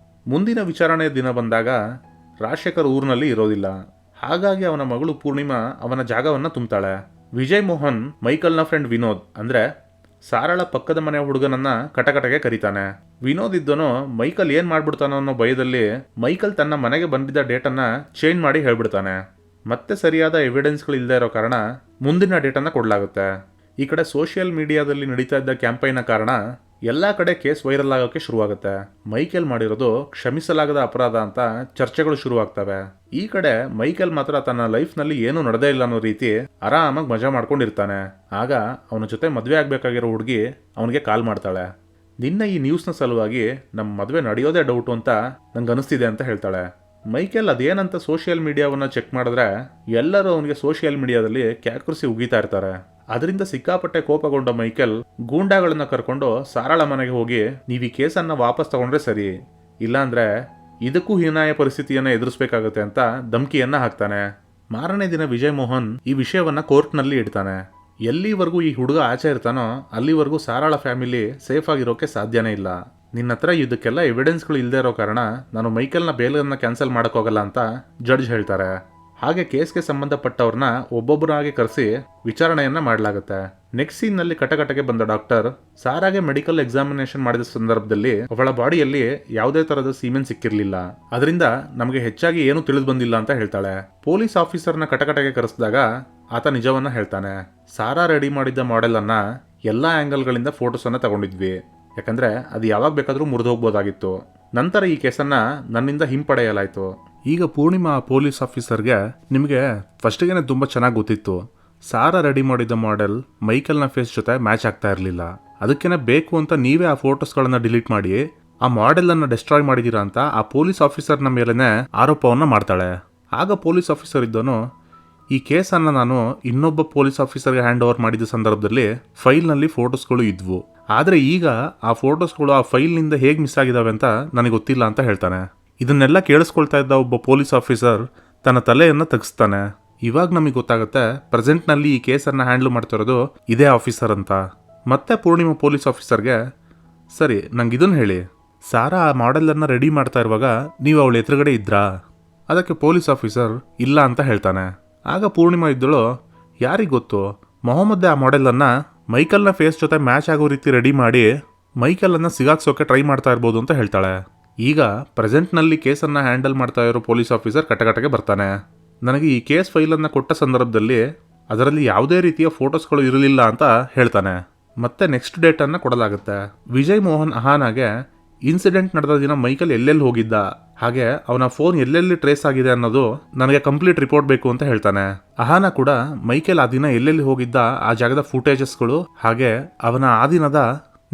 ಮುಂದಿನ ವಿಚಾರಣೆಯ ದಿನ ಬಂದಾಗ ರಾಜಶೇಖರ್ ಊರಿನಲ್ಲಿ ಇರೋದಿಲ್ಲ. ಹಾಗಾಗಿ ಅವನ ಮಗಳು ಪೂರ್ಣಿಮಾ ಅವನ ಜಾಗವನ್ನು ತುಂಬ್ತಾಳೆ. ವಿಜಯ್ ಮೋಹನ್ ಮೈಕಲ್ನ ಫ್ರೆಂಡ್ ವಿನೋದ್, ಅಂದರೆ ಸಾರಳ ಪಕ್ಕದ ಮನೆ ಹುಡುಗನನ್ನ ಕಟಕಟಗೆ ಕರೀತಾನೆ. ವಿನೋದ್ ಇದ್ದನು ಮೈಕಲ್ ಏನ್ ಮಾಡ್ಬಿಡ್ತಾನೋ ಅನ್ನೋ ಭಯದಲ್ಲಿ ಮೈಕಲ್ ತನ್ನ ಮನೆಗೆ ಬಂದಿದ್ದ ಡೇಟನ್ನ ಚೇಂಜ್ ಮಾಡಿ ಹೇಳ್ಬಿಡ್ತಾನೆ. ಮತ್ತೆ ಸರಿಯಾದ ಎವಿಡೆನ್ಸ್ಗಳು ಇಲ್ಲದೆ ಇರೋ ಕಾರಣ ಮುಂದಿನ ಡೇಟನ್ನ ಕೊಡಲಾಗುತ್ತೆ. ಈ ಕಡೆ ಸೋಷಿಯಲ್ ಮೀಡಿಯಾದಲ್ಲಿ ನಡೀತಾ ಇದ್ದ ಕ್ಯಾಂಪೈನ್ನ ಕಾರಣ ಎಲ್ಲಾ ಕಡೆ ಕೇಸ್ ವೈರಲ್ ಆಗೋಕೆ ಶುರುವಾಗುತ್ತೆ. ಮೈಕೆಲ್ ಮಾಡಿರೋದು ಕ್ಷಮಿಸಲಾಗದ ಅಪರಾಧ ಅಂತ ಚರ್ಚೆಗಳು ಶುರುವಾಗ್ತವೆ. ಈ ಕಡೆ ಮೈಕೆಲ್ ಮಾತ್ರ ತನ್ನ ಲೈಫ್ ನಲ್ಲಿ ಏನು ನಡೆದೇ ಇಲ್ಲ ಅನ್ನೋ ರೀತಿ ಆರಾಮಾಗಿ ಮಜಾ ಮಾಡ್ಕೊಂಡಿರ್ತಾನೆ. ಆಗ ಅವನ ಜೊತೆ ಮದ್ವೆ ಆಗ್ಬೇಕಾಗಿರೋ ಹುಡುಗಿ ಅವನಿಗೆ ಕಾಲ್ ಮಾಡ್ತಾಳೆ. ನಿನ್ನ ಈ ನ್ಯೂಸ್ನ ಸಲುವಾಗಿ ನಮ್ಮ ಮದ್ವೆ ನಡೆಯೋದೇ ಡೌಟು ಅಂತ ನಂಗೆ ಅನಿಸ್ತಿದೆ ಅಂತ ಹೇಳ್ತಾಳೆ. ಮೈಕೆಲ್ ಅದೇನಂತ ಸೋಷಿಯಲ್ ಮೀಡಿಯಾವನ್ನ ಚೆಕ್ ಮಾಡಿದ್ರೆ ಎಲ್ಲರೂ ಅವನಿಗೆ ಸೋಷಿಯಲ್ ಮೀಡಿಯಾದಲ್ಲಿ ಕ್ಯಾಕರಿಸಿ ಉಗಿತಾ ಇರ್ತಾರೆ. ಅದರಿಂದ ಸಿಕ್ಕಾಪಟ್ಟೆ ಕೋಪಗೊಂಡ ಮೈಕೆಲ್ ಗೂಂಡಾಗಳನ್ನ ಕರ್ಕೊಂಡು ಸಾರಳ ಮನೆಗೆ ಹೋಗಿ ನೀವು ಈ ಕೇಸನ್ನ ವಾಪಸ್ ತಗೊಂಡ್ರೆ ಸರಿ, ಇಲ್ಲಾಂದ್ರೆ ಇದಕ್ಕೂ ಹೀನಾಯ ಪರಿಸ್ಥಿತಿಯನ್ನ ಎದುರಿಸಬೇಕಾಗುತ್ತೆ ಅಂತ ಧಮಕಿಯನ್ನ ಹಾಕ್ತಾನೆ. ಮಾರನೇ ದಿನ ವಿಜಯ್ ಮೋಹನ್ ಈ ವಿಷಯವನ್ನ ಕೋರ್ಟ್ನಲ್ಲಿ ಇಡ್ತಾನೆ. ಎಲ್ಲಿವರೆಗೂ ಈ ಹುಡುಗ ಆಚೆ ಇರ್ತಾನೋ ಅಲ್ಲಿವರೆಗೂ ಸಾರಳ ಫ್ಯಾಮಿಲಿ ಸೇಫ್ ಆಗಿರೋಕೆ ಸಾಧ್ಯನೇ ಇಲ್ಲ. ನಿನ್ನ ಹತ್ರ ಇದಕ್ಕೆಲ್ಲ ಎವಿಡೆನ್ಸ್ಗಳು ಇಲ್ಲದೆ ಇರೋ ಕಾರಣ ನಾನು ಮೈಕೆಲ್ನ ಬೇಲನ್ನ ಕ್ಯಾನ್ಸಲ್ ಮಾಡೋಕ್ಕೋಗಲ್ಲ ಅಂತ ಜಡ್ಜ್ ಹೇಳ್ತಾರೆ. ಹಾಗೆ ಕೇಸ್ಗೆ ಸಂಬಂಧಪಟ್ಟವ್ರನ್ನ ಒಬ್ಬೊಬ್ಬರಾಗಿ ಕರೆಸಿ ವಿಚಾರಣೆಯನ್ನ ಮಾಡಲಾಗುತ್ತೆ. ನೆಕ್ಸ್ಟ್ ಸೀನ್ ನಲ್ಲಿ ಕಟಕಟಗೆ ಬಂದ ಡಾಕ್ಟರ್ ಸಾರಾಗೆ ಮೆಡಿಕಲ್ ಎಕ್ಸಾಮಿನೇಷನ್ ಮಾಡಿದ ಸಂದರ್ಭದಲ್ಲಿ ಅವಳ ಬಾಡಿಯಲ್ಲಿ ಯಾವುದೇ ತರಹದ ಸೀಮೆನ್ ಸಿಕ್ಕಿರ್ಲಿಲ್ಲ, ಅದರಿಂದ ನಮಗೆ ಹೆಚ್ಚಾಗಿ ಏನು ತಿಳಿದು ಬಂದಿಲ್ಲ ಅಂತ ಹೇಳ್ತಾಳೆ. ಪೊಲೀಸ್ ಆಫೀಸರ್ನ ಕಟಕಟಗೆ ಕರೆಸಿದಾಗ ಆತ ನಿಜವನ್ನ ಹೇಳ್ತಾನೆ. ಸಾರಾ ರೆಡಿ ಮಾಡಿದ್ದ ಮಾಡೆಲ್ ಅನ್ನ ಎಲ್ಲಾ ಆಂಗಲ್ ಗಳಿಂದ ಫೋಟೋಸ್ ಅನ್ನ ತಗೊಂಡಿದ್ವಿ, ಯಾಕಂದ್ರೆ ಅದು ಯಾವಾಗ ಬೇಕಾದ್ರೂ ಮುರಿದೋಗ್ಬೋದಾಗಿತ್ತು. ನಂತರ ಈ ಕೇಸನ್ನ ನನ್ನಿಂದ ಹಿಂಪಡೆಯಲಾಯ್ತು. ಈಗ ಪೂರ್ಣಿಮಾ ಪೊಲೀಸ್ ಆಫೀಸರ್ಗೆ ನಿಮಗೆ ಫಸ್ಟಿಗೆ ತುಂಬ ಚೆನ್ನಾಗಿ ಗೊತ್ತಿತ್ತು ಸಾರಾ ರೆಡಿ ಮಾಡಿದ್ದ ಮಾಡೆಲ್ ಮೈಕೆಲ್ನ ಫೇಸ್ ಜೊತೆ ಮ್ಯಾಚ್ ಆಗ್ತಾ ಇರಲಿಲ್ಲ. ಅದಕ್ಕೇನೆ ಬೇಕು ಅಂತ ನೀವೇ ಆ ಫೋಟೋಸ್ಗಳನ್ನ ಡಿಲೀಟ್ ಮಾಡಿ ಆ ಮಾಡೆಲ್ ಅನ್ನ ಡಿಸ್ಟ್ರಾಯ್ ಮಾಡಿದೀರಾ ಅಂತ ಆ ಪೊಲೀಸ್ ಆಫೀಸರ್ನ ಮೇಲೆನೆ ಆರೋಪವನ್ನ ಮಾಡ್ತಾಳೆ. ಆಗ ಪೊಲೀಸ್ ಆಫೀಸರ್ ಇದ್ದನು, ಈ ಕೇಸನ್ನು ನಾನು ಇನ್ನೊಬ್ಬ ಪೊಲೀಸ್ ಆಫೀಸರ್ಗೆ ಹ್ಯಾಂಡ್ ಓವರ್ ಮಾಡಿದ ಸಂದರ್ಭದಲ್ಲಿ ಫೈಲ್ನಲ್ಲಿ ಫೋಟೋಸ್ಗಳು ಇದ್ವು, ಆದರೆ ಈಗ ಆ ಫೋಟೋಸ್ಗಳು ಆ ಫೈಲ್ನಿಂದ ಹೇಗೆ ಮಿಸ್ ಆಗಿದಾವೆ ಅಂತ ನನಗೆ ಗೊತ್ತಿಲ್ಲ ಅಂತ ಹೇಳ್ತಾನೆ. ಇದನ್ನೆಲ್ಲ ಕೇಳಿಸ್ಕೊಳ್ತಾ ಇದ್ದ ಒಬ್ಬ ಪೊಲೀಸ್ ಆಫೀಸರ್ ತನ್ನ ತಲೆಯನ್ನು ತಗ್ಸ್ತಾನೆ. ಇವಾಗ ನಮಗೆ ಗೊತ್ತಾಗುತ್ತೆ ಪ್ರೆಸೆಂಟ್ನಲ್ಲಿ ಈ ಕೇಸನ್ನು ಹ್ಯಾಂಡಲ್ ಮಾಡ್ತಿರೋದು ಇದೇ ಆಫೀಸರ್ ಅಂತ. ಮತ್ತೆ ಪೂರ್ಣಿಮಾ ಪೊಲೀಸ್ ಆಫೀಸರ್ಗೆ, ಸರಿ ನಂಗೆ ಇದನ್ನು ಹೇಳಿ, ಸಾರಾ ಆ ಮಾಡೆಲನ್ನು ರೆಡಿ ಮಾಡ್ತಾ ಇರುವಾಗ ನೀವು ಅವಳ ಎದುರುಗಡೆ ಇದ್ರಾ? ಅದಕ್ಕೆ ಪೊಲೀಸ್ ಆಫೀಸರ್ ಇಲ್ಲ ಅಂತ ಹೇಳ್ತಾನೆ. ಆಗ ಪೂರ್ಣಿಮಾ ಇದ್ದಳು, ಯಾರಿಗೆ ಗೊತ್ತು, ಮೊಹಮ್ಮದ್ ಆ ಮಾಡೆಲನ್ನು ಮೈಕಲ್ನ ಫೇಸ್ ಜೊತೆ ಮ್ಯಾಚ್ ಆಗೋ ರೀತಿ ರೆಡಿ ಮಾಡಿ ಮೈಕಲನ್ನು ಸಿಗಾಕ್ಸೋಕೆ ಟ್ರೈ ಮಾಡ್ತಾ ಇರ್ಬೋದು ಅಂತ ಹೇಳ್ತಾಳೆ. ಈಗ ಪ್ರೆಸೆಂಟ್ನಲ್ಲಿ ಕೇಸನ್ನು ಹ್ಯಾಂಡಲ್ ಮಾಡ್ತಾ ಇರೋ ಪೊಲೀಸ್ ಆಫೀಸರ್ ಕಟಕಟಗೆ ಬರ್ತಾನೆ. ನನಗೆ ಈ ಕೇಸ್ ಫೈಲನ್ನು ಕೊಟ್ಟ ಸಂದರ್ಭದಲ್ಲಿ ಅದರಲ್ಲಿ ಯಾವುದೇ ರೀತಿಯ ಫೋಟೋಸ್ಗಳು ಇರಲಿಲ್ಲ ಅಂತ ಹೇಳ್ತಾನೆ. ಮತ್ತೆ ನೆಕ್ಸ್ಟ್ ಡೇಟನ್ನು ಕೊಡಲಾಗುತ್ತೆ. ವಿಜಯ್ ಮೋಹನ್ ಅಹಾನಾಗೆ ಇನ್ಸಿಡೆಂಟ್ ನಡೆದ ದಿನ ಮೈಕಲ್ ಎಲ್ಲೆಲ್ಲಿ ಹೋಗಿದ್ದ, ಹಾಗೆ ಅವನ ಫೋನ್ ಎಲ್ಲೆಲ್ಲಿ ಟ್ರೇಸ್ ಆಗಿದೆ ಅನ್ನೋದು ನನಗೆ ಕಂಪ್ಲೀಟ್ ರಿಪೋರ್ಟ್ ಬೇಕು ಅಂತ ಹೇಳ್ತಾನೆ. ಅಹಾನ ಕೂಡ ಮೈಕೆಲ್ ಆ ದಿನ ಎಲ್ಲೆಲ್ಲಿ ಹೋಗಿದ್ದ ಆ ಜಾಗದ ಫುಟೇಜಸ್ಗಳು ಹಾಗೆ ಅವನ ಆ ದಿನದ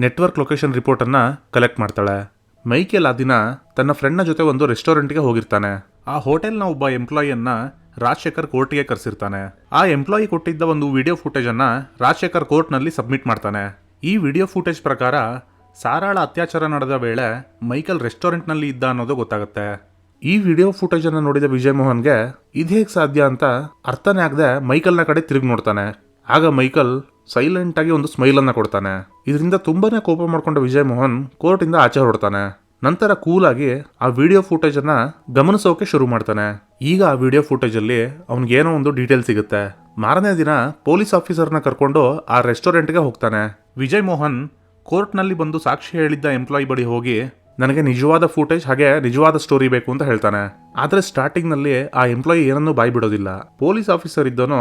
ನೆಟ್ವರ್ಕ್ ಲೊಕೇಶನ್ ರಿಪೋರ್ಟ್ ಅನ್ನ ಕಲೆಕ್ಟ್ ಮಾಡ್ತಾಳೆ. ಮೈಕೆಲ್ ಆ ದಿನ ತನ್ನ ಫ್ರೆಂಡ್ನ ಜೊತೆ ಒಂದು ರೆಸ್ಟೋರೆಂಟ್ಗೆ ಹೋಗಿರ್ತಾನೆ. ಆ ಹೋಟೆಲ್ನ ಒಬ್ಬ ಎಂಪ್ಲಾಯಿಯನ್ನ ರಾಜಶೇಖರ್ ಕೋರ್ಟ್ಗೆ ಕರೆಸಿರ್ತಾನೆ. ಆ ಎಂಪ್ಲಾಯಿ ಕೊಟ್ಟಿದ್ದ ಒಂದು ವಿಡಿಯೋ ಫುಟೇಜ್ ಅನ್ನ ರಾಜಶೇಖರ್ ಕೋರ್ಟ್ನಲ್ಲಿ ಸಬ್ಮಿಟ್ ಮಾಡ್ತಾನೆ. ಈ ವಿಡಿಯೋ ಫುಟೇಜ್ ಪ್ರಕಾರ ಸಾರಾಳ ಅತ್ಯಾಚಾರ ನಡೆದ ವೇಳೆ ಮೈಕೆಲ್ ರೆಸ್ಟೋರೆಂಟ್ನಲ್ಲಿ ಇದ್ದ ಅನ್ನೋದು ಗೊತ್ತಾಗುತ್ತೆ. ಈ ವಿಡಿಯೋ ಫುಟೇಜ್ ಅನ್ನು ನೋಡಿದ ವಿಜಯ್ ಮೋಹನ್ಗೆ ಇದು ಹೇಗೆ ಸಾಧ್ಯ ಅಂತ ಅರ್ಥನೇ ಆಗದೆ ಮೈಕಲ್ನ ಕಡೆ ತಿರುಗಿ ನೋಡ್ತಾನೆ. ಆಗ ಮೈಕಲ್ ಸೈಲೆಂಟ್ ಆಗಿ ಒಂದು ಸ್ಮೈಲ್ ಅನ್ನ ಕೊಡ್ತಾನೆ. ಇದರಿಂದ ತುಂಬಾನೇ ಕೋಪ ಮಾಡ್ಕೊಂಡ ವಿಜಯ್ ಮೋಹನ್ ಕೋರ್ಟ್ ಇಂದ ಆಚೆ ಹೊರಡ್ತಾನೆ. ನಂತರ ಕೂಲ್ ಆಗಿ ಆ ವಿಡಿಯೋ ಫುಟೇಜ್ ಅನ್ನ ಗಮನಿಸೋಕೆ ಶುರು ಮಾಡ್ತಾನೆ. ಈಗ ಆ ವಿಡಿಯೋ ಫುಟೇಜ್ ಅಲ್ಲಿ ಅವನಿಗೇನೋ ಒಂದು ಡೀಟೇಲ್ ಸಿಗುತ್ತೆ. ಮಾರನೇ ದಿನ ಪೊಲೀಸ್ ಆಫೀಸರ್ನ ಕರ್ಕೊಂಡು ಆ ರೆಸ್ಟೋರೆಂಟ್ಗೆ ಹೋಗ್ತಾನೆ. ವಿಜಯ್ ಮೋಹನ್ ಕೋರ್ಟ್ನಲ್ಲಿ ಬಂದು ಸಾಕ್ಷಿ ಹೇಳಿದ್ದ ಎಂಪ್ಲಾಯಿ ಬಳಿ ಹೋಗಿ ನನಗೆ ನಿಜವಾದ ಫುಟೇಜ್ ಹಾಗೆ ನಿಜವಾದ ಸ್ಟೋರಿ ಬೇಕು ಅಂತ ಹೇಳ್ತಾನೆ. ಆದ್ರೆ ಸ್ಟಾರ್ಟಿಂಗ್ ನಲ್ಲಿ ಆ ಎಂಪ್ಲಾಯಿ ಏನನ್ನೂ ಬಾಯ್ ಬಿಡೋದಿಲ್ಲ. ಪೊಲೀಸ್ ಆಫೀಸರ್ ಇದ್ದನು,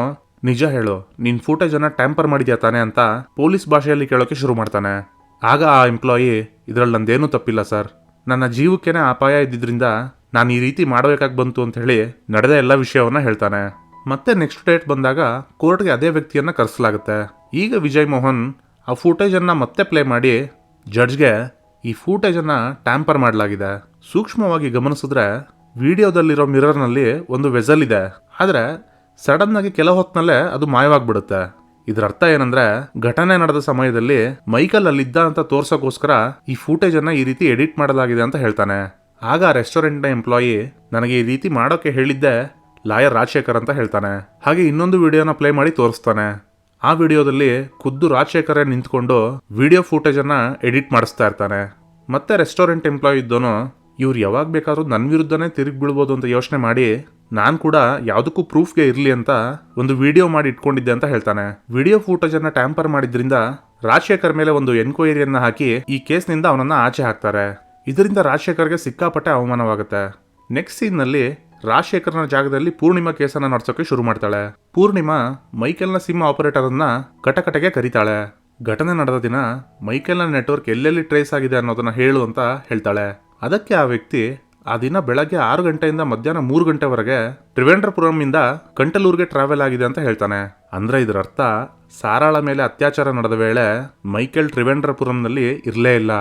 ನಿಜ ಹೇಳು, ನಿನ್ ಫುಟೇಜ್ ಅನ್ನ ಟ್ಯಾಂಪರ್ ಮಾಡಿದ್ಯಾ ತಾನೆ ಅಂತ ಪೊಲೀಸ್ ಭಾಷೆಯಲ್ಲಿ ಕೇಳೋಕೆ ಶುರು ಮಾಡ್ತಾನೆ. ಆಗ ಆ ಎಂಪ್ಲಾಯಿ, ಇದ್ರಲ್ಲಿ ನಂದೇನೂ ತಪ್ಪಿಲ್ಲ ಸರ್, ನನ್ನ ಜೀವಕ್ಕೇನೆ ಅಪಾಯ ಇದ್ದಿದ್ರಿಂದ ನಾನು ಈ ರೀತಿ ಮಾಡಬೇಕಾಗಿ ಬಂತು ಅಂತ ಹೇಳಿ ನಡೆದ ಎಲ್ಲ ವಿಷಯವನ್ನ ಹೇಳ್ತಾನೆ. ಮತ್ತೆ ನೆಕ್ಸ್ಟ್ ಡೇಟ್ ಬಂದಾಗ ಕೋರ್ಟ್ಗೆ ಅದೇ ವ್ಯಕ್ತಿಯನ್ನ ಕರೆಸಲಾಗುತ್ತೆ. ಈಗ ವಿಜಯ್ ಮೋಹನ್ ಆ ಫುಟೇಜ್ ಅನ್ನ ಮತ್ತೆ ಪ್ಲೇ ಮಾಡಿ ಜಡ್ಜ್ಗೆ ಈ ಫುಟೇಜ್ ಅನ್ನ ಟ್ಯಾಂಪರ್ ಮಾಡಲಾಗಿದೆ. ಸೂಕ್ಷ್ಮವಾಗಿ ಗಮನಿಸಿದ್ರೆ ವಿಡಿಯೋದಲ್ಲಿರೋ ಮಿರರ್ನಲ್ಲಿ ಒಂದು ವೆಸಲ್ ಇದೆ, ಆದ್ರೆ ಸಡನ್ ಆಗಿ ಕೆಲ ಹೊತ್ತಿನಲ್ಲೇ ಅದು ಮಾಯವಾಗ್ಬಿಡುತ್ತೆ. ಇದರ ಅರ್ಥ ಏನಂದ್ರೆ ಘಟನೆ ನಡೆದ ಸಮಯದಲ್ಲಿ ಮೈಕಲ್ ಅಲ್ಲಿದ್ದ ಅಂತ ತೋರ್ಸೋಕೋಸ್ಕರ ಈ ಫುಟೇಜ್ ಅನ್ನ ಈ ರೀತಿ ಎಡಿಟ್ ಮಾಡಲಾಗಿದೆ ಅಂತ ಹೇಳ್ತಾನೆ. ಆಗ ರೆಸ್ಟೋರೆಂಟ್ ನ ಎಂಪ್ಲಾಯಿ, ನನಗೆ ಈ ರೀತಿ ಮಾಡೋಕೆ ಹೇಳಿದ್ದೆ ಲಾಯರ್ ರಾಜಶೇಖರ್ ಅಂತ ಹೇಳ್ತಾನೆ. ಹಾಗೆ ಇನ್ನೊಂದು ವಿಡಿಯೋನ ಪ್ಲೇ ಮಾಡಿ ತೋರಿಸ್ತಾನೆ. ಆ ವಿಡಿಯೋದಲ್ಲಿ ಖುದ್ದು ರಾಜಶೇಖರೇ ನಿಂತ್ಕೊಂಡು ವಿಡಿಯೋ ಫುಟೇಜ್ ಅನ್ನ ಎಡಿಟ್ ಮಾಡಿಸ್ತಾ ಇರ್ತಾನೆ. ಮತ್ತೆ ರೆಸ್ಟೋರೆಂಟ್ ಎಂಪ್ಲಾಯಿ ಇದ್ದೋನು, ಇವ್ರು ಯಾವಾಗ ಬೇಕಾದ್ರೂ ನನ್ನ ವಿರುದ್ಧನೇ ತಿರುಗಿ ಬೀಳ್ಬೋದು ಅಂತ ಯೋಚನೆ ಮಾಡಿ ನಾನು ಕೂಡ ಯಾವುದಕ್ಕೂ ಪ್ರೂಫ್ಗೆ ಇರಲಿ ಅಂತ ಒಂದು ವಿಡಿಯೋ ಮಾಡಿ ಇಟ್ಕೊಂಡಿದ್ದೆ ಅಂತ ಹೇಳ್ತಾನೆ. ವಿಡಿಯೋ ಫುಟೇಜ್ ಅನ್ನ ಟ್ಯಾಂಪರ್ ಮಾಡಿದ್ರಿಂದ ರಾಜಶೇಖರ್ ಮೇಲೆ ಒಂದು ಎನ್ಕ್ವೈರಿಯನ್ನ ಹಾಕಿ ಈ ಕೇಸ್ನಿಂದ ಅವನನ್ನ ಆಚೆ ಹಾಕ್ತಾರೆ. ಇದರಿಂದ ರಾಜಶೇಖರ್ಗೆ ಸಿಕ್ಕಾಪಟ್ಟೆ ಅವಮಾನವಾಗುತ್ತೆ. ನೆಕ್ಸ್ಟ್ ಸೀನ್ ನಲ್ಲಿ ರಾಜಶೇಖರ್ನ ಜಾಗದಲ್ಲಿ ಪೂರ್ಣಿಮಾ ಕೇಸನ್ನ ನಡೆಸೋಕೆ ಶುರು ಮಾಡ್ತಾಳೆ. ಪೂರ್ಣಿಮಾ ಮೈಕೆಲ್ನ ಸಿಮ್ ಆಪರೇಟರ್ ಅನ್ನ ಕಟಕಟೆಗೆ ಕರೀತಾಳೆ. ಘಟನೆ ನಡೆದ ದಿನ ಮೈಕೆಲ್ನ ನೆಟ್ವರ್ಕ್ ಎಲ್ಲೆಲ್ಲಿ ಟ್ರೇಸ್ ಆಗಿದೆ ಅನ್ನೋದನ್ನ ಹೇಳು ಅಂತ ಹೇಳ್ತಾಳೆ. ಅದಕ್ಕೆ ಆ ವ್ಯಕ್ತಿ ಆ ದಿನ ಬೆಳಗ್ಗೆ 6 ಗಂಟೆಯಿಂದ ಮಧ್ಯಾಹ್ನ 3 ಗಂಟೆವರೆಗೆ ತ್ರಿವೇಂದ್ರಪುರಂ ಇಂದ ಕಂಟಲೂರ್ಗೆ ಟ್ರಾವೆಲ್ ಆಗಿದೆ ಅಂತ ಹೇಳ್ತಾನೆ. ಅಂದ್ರೆ ಇದರ ಅರ್ಥ ಸಾರಾಳ ಮೇಲೆ ಅತ್ಯಾಚಾರ ನಡೆದ ವೇಳೆ ಮೈಕೆಲ್ ತ್ರಿವೇಂದ್ರಪುರಂನಲ್ಲಿ ಇರಲೇ ಇಲ್ಲ.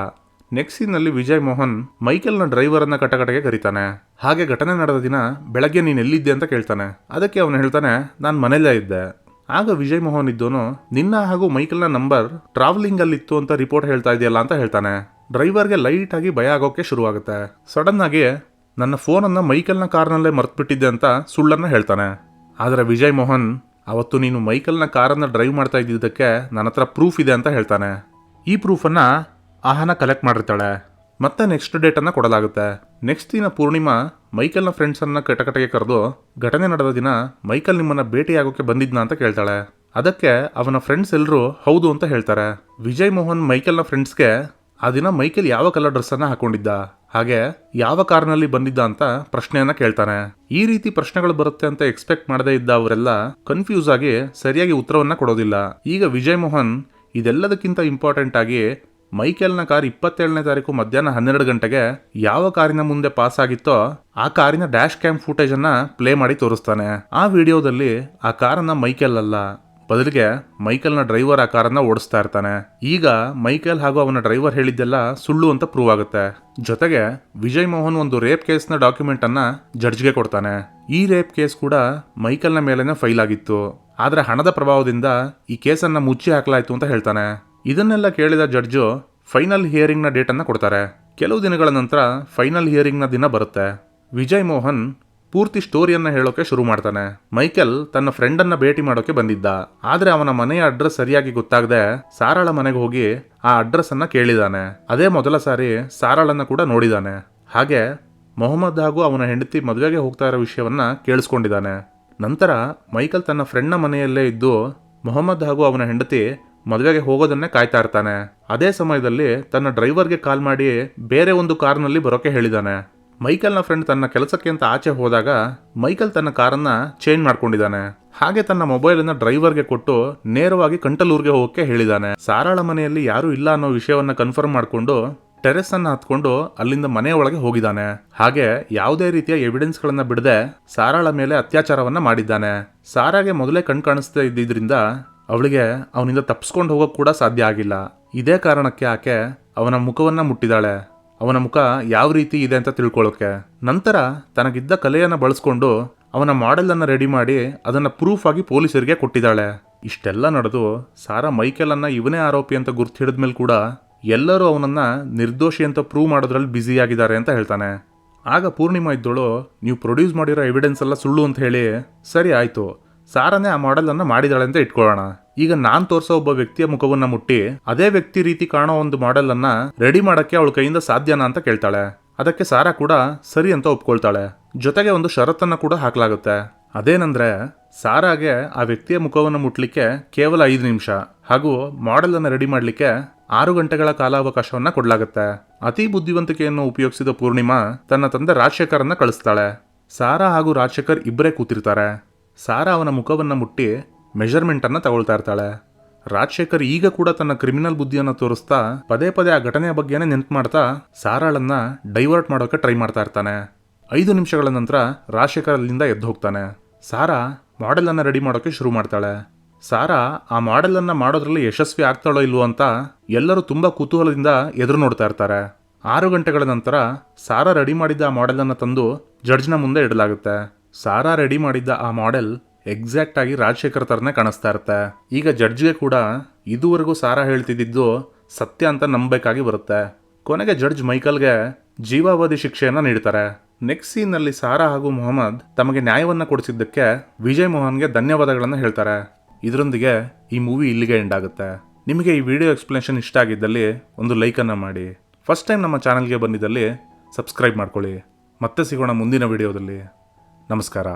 ನೆಕ್ಸ್ಟ್ ಸೀನ್ ನಲ್ಲಿ ವಿಜಯ್ ಮೋಹನ್ ಮೈಕೆಲ್ನ ಡ್ರೈವರ್ ಅನ್ನ ಕಟಕಟೆಗೆ ಕರೀತಾನೆ. ಹಾಗೆ ಘಟನೆ ನಡೆದ ದಿನ ಬೆಳಗ್ಗೆ ನೀನ್ ಎಲ್ಲಿದ್ದೆ ಅಂತ ಕೇಳ್ತಾನೆ. ಅದಕ್ಕೆ ಅವನು ಹೇಳ್ತಾನೆ, ನಾನ್ ಮನೇಲೇ ಇದ್ದೆ. ಆಗ ವಿಜಯ್ ಮೋಹನ್ ಇದ್ದೋನು ನಿನ್ನ ಹಾಗೂ ಮೈಕೆಲ್ನ ನಂಬರ್ ಟ್ರಾವೆಲಿಂಗ್ ಅಲ್ಲಿ ಇತ್ತು ಅಂತ ರಿಪೋರ್ಟ್ ಹೇಳ್ತಾ ಇದೆಯಲ್ಲ ಅಂತ ಹೇಳ್ತಾನೆ. ಡ್ರೈವರ್ಗೆ ಲೈಟ್ ಆಗಿ ಭಯ ಆಗೋಕೆ ಶುರುವಾಗುತ್ತೆ. ಸಡನ್ ಆಗಿ ನನ್ನ ಫೋನನ್ನ ಮೈಕೆಲ್ನ ಕಾರ್ನಲ್ಲೇ ಮರ್ತ್ಬಿಟ್ಟಿದ್ದೆ ಅಂತ ಸುಳ್ಳನ್ನ ಹೇಳ್ತಾನೆ. ಆದ್ರೆ ವಿಜಯ್ ಮೋಹನ್ ಅವತ್ತು ನೀನು ಮೈಕೆಲ್ನ ಕಾರನ್ನ ಡ್ರೈವ್ ಮಾಡ್ತಾ ಇದ್ದಿದ್ದಕ್ಕೆ ನನ್ನ ಹತ್ರ ಪ್ರೂಫ್ ಇದೆ ಅಂತ ಹೇಳ್ತಾನೆ. ಈ ಪ್ರೂಫನ್ನ ಆಹನ ಕಲೆಕ್ಟ್ ಮಾಡಿರ್ತಾಳೆ. ಮತ್ತೆ ನೆಕ್ಸ್ಟ್ ಡೇಟ್ ಅನ್ನ ಕೊಡಲಾಗುತ್ತೆ. ನೆಕ್ಸ್ಟ್ ದಿನ ಪೂರ್ಣಿಮಾ ಮೈಕೆಲ್ನ ಫ್ರೆಂಡ್ಸ್ ಅನ್ನ ಕಟಕಟೆಗೆ ಕರೆದು ಘಟನೆ ನಡೆದ ದಿನ ಮೈಕೆಲ್ ನಿಮ್ಮನ್ನ ಭೇಟಿಯಾಗೋಕೆ ಬಂದಿದ್ನಾ ಅಂತ ಕೇಳ್ತಾಳೆ. ಅದಕ್ಕೆ ಅವನ ಫ್ರೆಂಡ್ಸ್ ಎಲ್ಲರೂ ಹೌದು ಅಂತ ಹೇಳ್ತಾರೆ. ವಿಜಯ್ ಮೋಹನ್ ಮೈಕೆಲ್ನ ಫ್ರೆಂಡ್ಸ್ಗೆ ಆ ದಿನ ಮೈಕೆಲ್ ಯಾವ ಕಲರ್ ಡ್ರೆಸ್ ಅನ್ನ ಹಾಕೊಂಡಿದ್ದ, ಹಾಗೆ ಯಾವ ಕಾರ್ನಲ್ಲಿ ಬಂದಿದ್ದ ಅಂತ ಪ್ರಶ್ನೆಯನ್ನ ಕೇಳ್ತಾನೆ. ಈ ರೀತಿ ಪ್ರಶ್ನೆಗಳು ಬರುತ್ತೆ ಅಂತ ಎಕ್ಸ್ಪೆಕ್ಟ್ ಮಾಡದೇ ಇದ್ದ ಅವರೆಲ್ಲ ಕನ್ಫ್ಯೂಸ್ ಆಗಿ ಸರಿಯಾಗಿ ಉತ್ತರವನ್ನ ಕೊಡೋದಿಲ್ಲ. ಈಗ ವಿಜಯ್ ಮೋಹನ್ ಇದೆಲ್ಲದಕ್ಕಿಂತ ಇಂಪಾರ್ಟೆಂಟ್ ಆಗಿ ಮೈಕೆಲ್ನ ಕಾರ್ 27ನೇ ತಾರೀಕು ಮಧ್ಯಾಹ್ನ 12 ಗಂಟೆಗೆ ಯಾವ ಕಾರಿನ ಮುಂದೆ ಪಾಸ್ ಆಗಿತ್ತೋ ಆ ಕಾರಿನ ಡ್ಯಾಶ್ ಕ್ಯಾಮ್ ಫುಟೇಜ್ ಅನ್ನ ಪ್ಲೇ ಮಾಡಿ ತೋರಿಸ್ತಾನೆ. ಆ ವಿಡಿಯೋದಲ್ಲಿ ಆ ಕಾರನ್ನ ಮೈಕೆಲ್ ಅಲ್ಲ, ಬದಲಿಗೆ ಮೈಕೆಲ್ನ ಡ್ರೈವರ್ ಆ ಕಾರನ್ನ ಓಡಿಸ್ತಾ ಇರ್ತಾನೆ. ಈಗ ಮೈಕೆಲ್ ಹಾಗೂ ಅವನ ಡ್ರೈವರ್ ಹೇಳಿದ್ದೆಲ್ಲ ಸುಳ್ಳು ಅಂತ ಪ್ರೂವ್ ಆಗುತ್ತೆ. ಜೊತೆಗೆ ವಿಜಯ್ ಮೋಹನ್ ಒಂದು ರೇಪ್ ಕೇಸ್ನ ಡಾಕ್ಯುಮೆಂಟ್ ಅನ್ನ ಜಡ್ಜ್ಗೆ ಕೊಡ್ತಾನೆ. ಈ ರೇಪ್ ಕೇಸ್ ಕೂಡ ಮೈಕೆಲ್ನ ಮೇಲೆನೆ ಫೈಲ್ ಆಗಿತ್ತು, ಆದ್ರೆ ಹಣದ ಪ್ರಭಾವದಿಂದ ಈ ಕೇಸನ್ನ ಮುಚ್ಚಿ ಹಾಕಲಾಯ್ತು ಅಂತ ಹೇಳ್ತಾನೆ. ಇದನ್ನೆಲ್ಲ ಕೇಳಿದ ಜಡ್ಜು ಫೈನಲ್ ಹಿಯರಿಂಗ್ ನ ಡೇಟ್ ಅನ್ನ ಕೊಡ್ತಾರೆ. ಕೆಲವು ದಿನಗಳ ನಂತರ ಫೈನಲ್ ಹಿಯರಿಂಗ್ ನ ದಿನ ಬರುತ್ತೆ. ವಿಜಯ್ ಮೋಹನ್ ಪೂರ್ತಿ ಸ್ಟೋರಿಯನ್ನ ಹೇಳೋಕೆ ಶುರು ಮಾಡ್ತಾನೆ. ಮೈಕೆಲ್ ತನ್ನ ಫ್ರೆಂಡ್ ಅನ್ನ ಭೇಟಿ ಮಾಡೋಕೆ ಬಂದಿದ್ದ, ಆದ್ರೆ ಅವನ ಮನೆಯ ಅಡ್ರೆಸ್ ಸರಿಯಾಗಿ ಗೊತ್ತಾಗದೆ ಸಾರಾಳ ಮನೆಗೆ ಹೋಗಿ ಆ ಅಡ್ರೆಸ್ ಅನ್ನ ಕೇಳಿದಾನೆ. ಅದೇ ಮೊದಲ ಸಾರಿ ಸಾರಾಳನ್ನ ಕೂಡ ನೋಡಿದಾನೆ. ಹಾಗೆ ಮೊಹಮ್ಮದ್ ಹಾಗೂ ಅವನ ಹೆಂಡತಿ ಮದುವೆಗೆ ಹೋಗ್ತಾ ಇರೋ ವಿಷಯವನ್ನ ಕೇಳಿಸ್ಕೊಂಡಿದ್ದಾನೆ. ನಂತರ ಮೈಕೆಲ್ ತನ್ನ ಫ್ರೆಂಡ್ನ ಮನೆಯಲ್ಲೇ ಇದ್ದು ಮೊಹಮ್ಮದ್ ಹಾಗೂ ಅವನ ಹೆಂಡತಿ ಮದುವೆಗೆ ಹೋಗೋದನ್ನೇ ಕಾಯ್ತಾ ಇರ್ತಾನೆ. ಅದೇ ಸಮಯದಲ್ಲಿ ತನ್ನ ಡ್ರೈವರ್ಗೆ ಕಾಲ್ ಮಾಡಿ ಬೇರೆ ಒಂದು ಕಾರ್ನಲ್ಲಿ ಬರೋಕೆ ಹೇಳಿದಾನೆ. ಮೈಕೆಲ್ನ ಫ್ರೆಂಡ್ ತನ್ನ ಕೆಲಸಕ್ಕೆ ಅಂತ ಆಚೆ ಹೋದಾಗ ಮೈಕೆಲ್ ತನ್ನ ಕಾರನ್ನ ಚೇಂಜ್ ಮಾಡ್ಕೊಂಡಿದ್ದಾನೆ. ಹಾಗೆ ತನ್ನ ಮೊಬೈಲ್ ಅನ್ನ ಡ್ರೈವರ್ಗೆ ಕೊಟ್ಟು ನೇರವಾಗಿ ಕಂಟಲೂರ್ಗೆ ಹೋಗಕ್ಕೆ ಹೇಳಿದಾನೆ. ಸಾರಾಳ ಮನೆಯಲ್ಲಿ ಯಾರು ಇಲ್ಲ ಅನ್ನೋ ವಿಷಯವನ್ನ ಕನ್ಫರ್ಮ್ ಮಾಡ್ಕೊಂಡು ಟೆರೆಸ್ ಅನ್ನ ಹತ್ಕೊಂಡು ಅಲ್ಲಿಂದ ಮನೆಯ ಒಳಗೆ ಹೋಗಿದ್ದಾನೆ. ಹಾಗೆ ಯಾವುದೇ ರೀತಿಯ ಎವಿಡೆನ್ಸ್ ಗಳನ್ನ ಬಿಡದೆ ಸಾರಾಳ ಮೇಲೆ ಅತ್ಯಾಚಾರವನ್ನ ಮಾಡಿದ್ದಾನೆ. ಸಾರಾಗೆ ಮೊದಲೇ ಕಣ್ ಕಾಣಿಸ್ತಾ ಇದ್ದಿದ್ರಿಂದ ಅವಳಿಗೆ ಅವನಿಂದ ತಪ್ಪಿಸ್ಕೊಂಡು ಹೋಗೋಕ್ ಕೂಡ ಸಾಧ್ಯ ಆಗಿಲ್ಲ. ಇದೇ ಕಾರಣಕ್ಕೆ ಆಕೆ ಅವನ ಮುಖವನ್ನ ಮುಟ್ಟಿದಾಳೆ, ಅವನ ಮುಖ ಯಾವ ರೀತಿ ಇದೆ ಅಂತ ತಿಳ್ಕೊಳ್ಳೋಕೆ. ನಂತರ ತನಗಿದ್ದ ಕಲೆಯನ್ನ ಬಳಸ್ಕೊಂಡು ಅವನ ಮಾಡೆಲ್ ಅನ್ನ ರೆಡಿ ಮಾಡಿ ಅದನ್ನ ಪ್ರೂಫ್ ಆಗಿ ಪೊಲೀಸರಿಗೆ ಕೊಟ್ಟಿದ್ದಾಳೆ. ಇಷ್ಟೆಲ್ಲ ನಡೆದು ಸಾರಾ ಮೈಕೆಲ್ ಅನ್ನ ಇವನೇ ಆರೋಪಿ ಅಂತ ಗುರ್ತು ಹಿಡಿದ್ಮೇಲೆ ಕೂಡ ಎಲ್ಲರೂ ಅವನನ್ನ ನಿರ್ದೋಷಿ ಅಂತ ಪ್ರೂವ್ ಮಾಡೋದ್ರಲ್ಲಿ ಬ್ಯುಸಿ ಆಗಿದ್ದಾರೆ ಅಂತ ಹೇಳ್ತಾನೆ. ಆಗ ಪೂರ್ಣಿಮಾ ಇದ್ದೋಳು, ನೀವು ಪ್ರೊಡ್ಯೂಸ್ ಮಾಡಿರೋ ಎವಿಡೆನ್ಸ್ ಎಲ್ಲ ಸುಳ್ಳು ಅಂತ ಹೇಳಿ, ಸರಿ ಆಯ್ತು, ಸಾರನೇ ಆ ಮಾಡೆಲ್ ಅನ್ನ ಮಾಡಿದಾಳೆ ಅಂತ ಇಟ್ಕೊಳ್ಳೋಣ. ಈಗ ನಾನ್ ತೋರಿಸೋ ಒಬ್ಬ ವ್ಯಕ್ತಿಯ ಮುಖವನ್ನ ಮುಟ್ಟಿ ಅದೇ ವ್ಯಕ್ತಿ ರೀತಿ ಕಾಣೋ ಒಂದು ಮಾಡೆಲ್ ಅನ್ನ ರೆಡಿ ಮಾಡಕ್ಕೆ ಅವಳ ಕೈಯಿಂದ ಸಾಧ್ಯನಾ ಅಂತ ಕೇಳ್ತಾಳೆ. ಅದಕ್ಕೆ ಸಾರಾ ಕೂಡ ಸರಿ ಅಂತ ಒಪ್ಕೊಳ್ತಾಳೆ. ಜೊತೆಗೆ ಒಂದು ಷರತ್ತನ್ನ ಕೂಡ ಹಾಕಲಾಗುತ್ತೆ. ಅದೇನಂದ್ರೆ ಸಾರಾಗೆ ಆ ವ್ಯಕ್ತಿಯ ಮುಖವನ್ನು ಮುಟ್ಲಿಕ್ಕೆ ಕೇವಲ 5 ನಿಮಿಷ ಹಾಗೂ ಮಾಡೆಲ್ ಅನ್ನ ರೆಡಿ ಮಾಡ್ಲಿಕ್ಕೆ 6 ಗಂಟೆಗಳ ಕಾಲಾವಕಾಶವನ್ನ ಕೊಡ್ಲಾಗುತ್ತೆ. ಅತಿ ಬುದ್ಧಿವಂತಿಕೆಯನ್ನು ಉಪಯೋಗಿಸಿದ ಪೂರ್ಣಿಮಾ ತನ್ನ ತಂದೆ ರಾಜಶೇಖರ್ ಅನ್ನ ಕಳಿಸ್ತಾಳೆ. ಸಾರಾ ಹಾಗೂ ರಾಜಶೇಖರ್ ಇಬ್ಬರೇ ಕೂತಿರ್ತಾರೆ. ಸಾರಾ ಅವನ ಮುಖವನ್ನ ಮುಟ್ಟಿ ಮೆಜರ್ಮೆಂಟ್ ಅನ್ನ ತಗೊಳ್ತಾ ಇರ್ತಾಳೆ. ರಾಜಶೇಖರ್ ಈಗ ಕೂಡ ತನ್ನ ಕ್ರಿಮಿನಲ್ ಬುದ್ಧಿಯನ್ನ ತೋರಿಸ್ತಾ ಪದೇ ಪದೇ ಆ ಘಟನೆಯ ಬಗ್ಗೆನೇ ನೆನ್ಪು ಮಾಡ್ತಾ ಸಾರಾಳನ್ನ ಡೈವರ್ಟ್ ಮಾಡೋಕೆ ಟ್ರೈ ಮಾಡ್ತಾ ಇರ್ತಾನೆ. 5 ನಿಮಿಷಗಳ ನಂತರ ರಾಜಶೇಖರ್ ಅಲ್ಲಿಂದ ಎದ್ದು ಹೋಗ್ತಾನೆ. ಸಾರಾ ಮಾಡೆಲ್ ಅನ್ನ ರೆಡಿ ಮಾಡೋಕೆ ಶುರು ಮಾಡ್ತಾಳೆ. ಸಾರಾ ಆ ಮಾಡೆಲ್ ಅನ್ನ ಮಾಡೋದ್ರಲ್ಲಿ ಯಶಸ್ವಿ ಆಗ್ತಾಳೋ ಇಲ್ವೋ ಅಂತ ಎಲ್ಲರೂ ತುಂಬಾ ಕುತೂಹಲದಿಂದ ಎದುರು ನೋಡ್ತಾ ಇರ್ತಾರೆ. 6 ಗಂಟೆಗಳ ನಂತರ ಸಾರಾ ರೆಡಿ ಮಾಡಿದ್ದ ಆ ಮಾಡೆಲ್ ಅನ್ನ ತಂದು ಜಡ್ಜ್ನ ಮುಂದೆ ಇಡಲಾಗುತ್ತೆ. ಸಾರಾ ರೆಡಿ ಮಾಡಿದ್ದ ಆ ಮಾಡೆಲ್ ಎಕ್ಸಾಕ್ಟ್ ಆಗಿ ರಾಜಶೇಖರ್ ತರನೇ ಕಾಣಿಸ್ತಾ ಇರುತ್ತೆ. ಈಗ ಜಡ್ಜ್ಗೆ ಕೂಡ ಇದುವರೆಗೂ ಸಾರಾ ಹೇಳ್ತಿದ್ದು ಸತ್ಯ ಅಂತ ನಂಬಬೇಕಾಗಿ ಬರುತ್ತೆ. ಕೊನೆಗೆ ಜಡ್ಜ್ ಮೈಕಲ್ಗೆ ಜೀವಾವಧಿ ಶಿಕ್ಷೆಯನ್ನ ನೀಡ್ತಾರೆ. ನೆಕ್ಸ್ಟ್ ಸೀನ್ ನಲ್ಲಿ ಸಾರಾ ಹಾಗೂ ಮೊಹಮ್ಮದ್ ತಮಗೆ ನ್ಯಾಯವನ್ನ ಕೊಡಿಸಿದ್ದಕ್ಕೆ ವಿಜಯ್ ಮೋಹನ್ಗೆ ಧನ್ಯವಾದಗಳನ್ನ ಹೇಳ್ತಾರೆ. ಇದರೊಂದಿಗೆ ಈ ಮೂವಿ ಇಲ್ಲಿಗೆ ಎಂಡ್ ಆಗುತ್ತೆ. ನಿಮಗೆ ಈ ವಿಡಿಯೋ ಎಕ್ಸ್ಪ್ಲನೇಷನ್ ಇಷ್ಟ ಆಗಿದ್ದಲ್ಲಿ ಒಂದು ಲೈಕ್ ಅನ್ನ ಮಾಡಿ. ಫಸ್ಟ್ ಟೈಮ್ ನಮ್ಮ ಚಾನಲ್ಗೆ ಬಂದಿದ್ದಲ್ಲಿ ಸಬ್ಸ್ಕ್ರೈಬ್ ಮಾಡ್ಕೊಳ್ಳಿ. ಮತ್ತೆ ಸಿಗೋಣ ಮುಂದಿನ ವಿಡಿಯೋದಲ್ಲಿ. ನಮಸ್ಕಾರ.